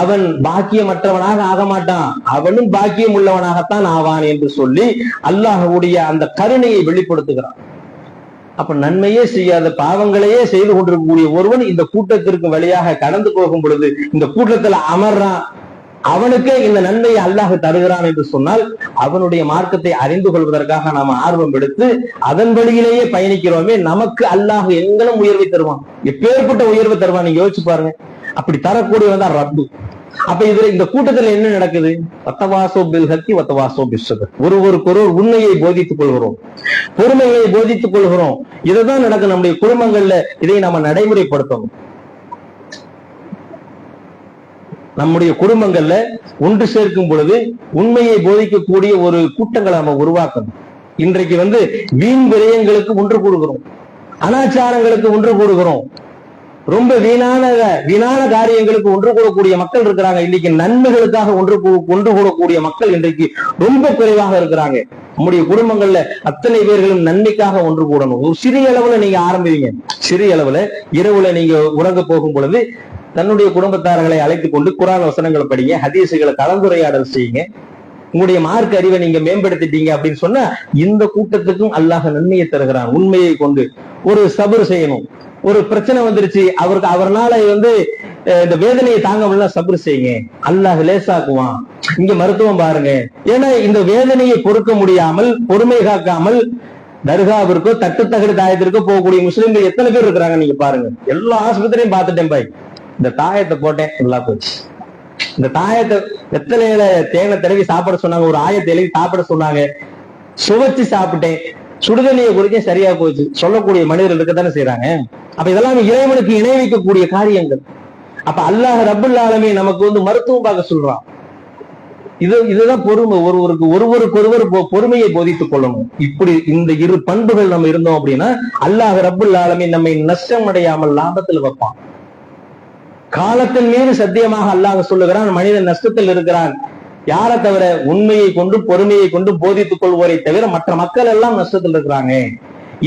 அவன் பாக்கியமற்றவனாக ஆக மாட்டான், அவனும் பாக்கியம் உள்ளவனாகத்தான் ஆவான் என்று சொல்லி அல்லாஹ்வுடைய அந்த கருணையை வெளிப்படுத்துகிறான். அப்ப நன்மையே செய்யாத பாவங்களையே செய்து கொண்டிருக்கக்கூடிய ஒருவன் இந்த கூட்டத்திற்கு வழியாக கடந்து போகும் பொழுது இந்த கூட்டத்துல அமர்றான், அவனுக்கே இந்த நன்மையை அல்லாஹ் தருகிறான் என்று சொன்னால் அவனுடைய மார்க்கத்தை அறிந்து கொள்வதற்காக நாம ஆர்வம் எடுத்து அதன் வழியிலேயே பயணிக்கிறோமே, நமக்கு அல்லாஹ் எங்களும் உயர்வை தருவான். எப்பேற்பட்ட உயர்வை தருவான் நீங்க யோசிச்சு பாருங்க. அப்படி தரக்கூடியவன் தான் ரப்பு. அப்ப இதுல இந்த கூட்டத்துல என்ன நடக்குது? வத்தவாசோ பில் ஹக்கி வத்தவாசோ பிஸ்ஸபர், ஒருவருக்கொரு உண்மையை போதித்துக் கொள்கிறோம், பொறுமையை போதித்துக் கொள்கிறோம். இதுதான் நடக்கும் நம்முடைய குடும்பங்கள்ல. இதை நாம நடைமுறைப்படுத்தணும். நம்முடைய குடும்பங்கள்ல ஒன்று சேர்க்கும் பொழுது உண்மையை போதிக்கக்கூடிய ஒரு கூட்டங்களை நம்ம உருவாக்கணும். இன்றைக்கு வீண் விரயங்களுக்கு ஒன்று கூடுகிறோம், அனாச்சாரங்களுக்கு ஒன்று கூடுகிறோம், ரொம்ப வீணான காரியங்களுக்கு ஒன்று கூடக்கூடிய மக்கள் இருக்கிறாங்க. இன்னைக்கு நன்மைகளுக்காக ஒன்று கூடக்கூடிய மக்கள் இன்றைக்கு ரொம்ப குறைவாக இருக்கிறாங்க. நம்முடைய குடும்பங்கள்ல அத்தனை பேர்களும் நன்மைக்காக ஒன்று கூடணும். ஒரு சிறிய அளவுல நீங்க ஆரம்பிங்க. சிறிய அளவுல இரவுல நீங்க உறங்க போகும் பொழுது தன்னுடைய குடும்பத்தார்களை அழைத்துக் கொண்டு குர்ஆன் வசனங்களை படிங்க, ஹதீசுகளை கலந்துரையாடல் செய்யுங்க. உங்களுடைய மார்க்க அறிவை நீங்க மேம்படுத்திட்டீங்க அப்படின்னு சொன்னா இந்த கூட்டத்துக்கும் அல்லாஹ் நன்மையை தருகிறான். உண்மையை கொண்டு ஒரு சபர் செய்யணும். ஒரு பிரச்சனை வந்துருச்சு, அவர்னால இந்த வேதனையை தாங்க முடியல, சபர் செய்யுங்க, அல்லாஹ் லேசாக்குவான். இங்க மருத்துவம் பாருங்க. ஏன்னா இந்த வேதனையை பொறுக்க முடியாமல் பொறுமை காக்காமல் தர்காவிற்கோ தட்டு தகடு தாயத்திற்கோ போகக்கூடிய முஸ்லிம்கள் எத்தனை பேர் இருக்கிறாங்க நீங்க பாருங்க. எல்லா ஆஸ்பத்திரியும் பார்த்துட்டேன் பாய், இந்த தாயத்தை போட்டேன் நல்லா போச்சு, இந்த தாயத்தை வெத்தலையில தேனை தடவி சாப்பிட சொன்னாங்க, ஒரு ஆயத்தை எழுதி சாப்பிட சொன்னாங்க, சுவைச்சு சாப்பிட்டேன், சுடுதண்ணியை குடிக்க சரியா போச்சு சொல்லக்கூடிய மனிதர்கள் இருக்கத்தானே செய்யறாங்க. அப்ப இதெல்லாம் இறைவனுக்கு இணை வைக்கக்கூடிய காரியங்கள். அப்ப அல்லாஹ் ரப்புல் ஆலமீன் நமக்கு மருத்துவம் பார்க்க சொல்றான். இதுதான் பொறுமை. ஒருவருக்கொருவர் பொறுமையை போதித்துக் கொள்ளணும். இப்படி இந்த இரு பண்புகள் நம்ம இருந்தோம் அப்படின்னா அல்லாஹ் ரப்புல் ஆலமீன் நம்மை நஷ்டம் அடையாமல் லாபத்தில் வைப்பான். காலத்தின் மீது சத்தியமாக அல்லாஹ் சொல்லுகிறான், மனிதன் நஷ்டத்தில் இருக்கிறான். யாரை தவிர? உண்மையை கொண்டு பொறுமையை கொண்டு போதித்துக் கொள்வோரை தவிர மற்ற மக்கள் எல்லாம் நஷ்டத்தில் இருக்கிறாங்க.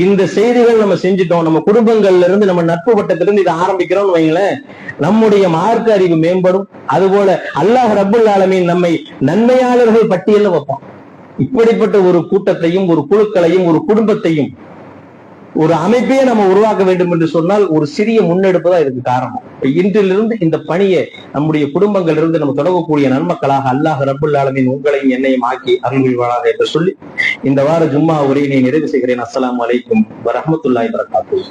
இந்த செய்திகள் நம்ம செஞ்சுட்டோம். நம்ம குடும்பங்கள்ல இருந்து நம்ம நட்பு வட்டத்திலிருந்து இதை ஆரம்பிக்கிறோம்னு வைங்களேன், நம்முடைய மார்க்க அறிவு மேம்படும். அதுபோல அல்லாஹ் ரப்புல் ஆலமீன் நம்மை நன்மையாளர்கள் பட்டியலில் வைப்பான். இப்படிப்பட்ட ஒரு கூட்டத்தையும் ஒரு குழுக்களையும் ஒரு குடும்பத்தையும் ஒரு அமைப்பையே நம்ம உருவாக்க வேண்டும் என்று சொன்னால் ஒரு சிறிய முன்னெடுப்பு தான் இதுக்கு காரணம். இன்றிலிருந்து இந்த பணியை நம்முடைய குடும்பங்கள் இருந்து நம்ம தொடங்கக்கூடிய நன்மக்களாக அல்லாஹ் ரப்புல் ஆலமீன் உங்களையும் என்னையும் ஆக்கி அருள்வானாக என்று சொல்லி இந்த வார ஜும்மா உரையினை நிறைவு செய்கிறேன். அஸ்ஸலாமு அலைக்கும் வரஹ்மத்துல்லாஹி வபரகாத்துஹு.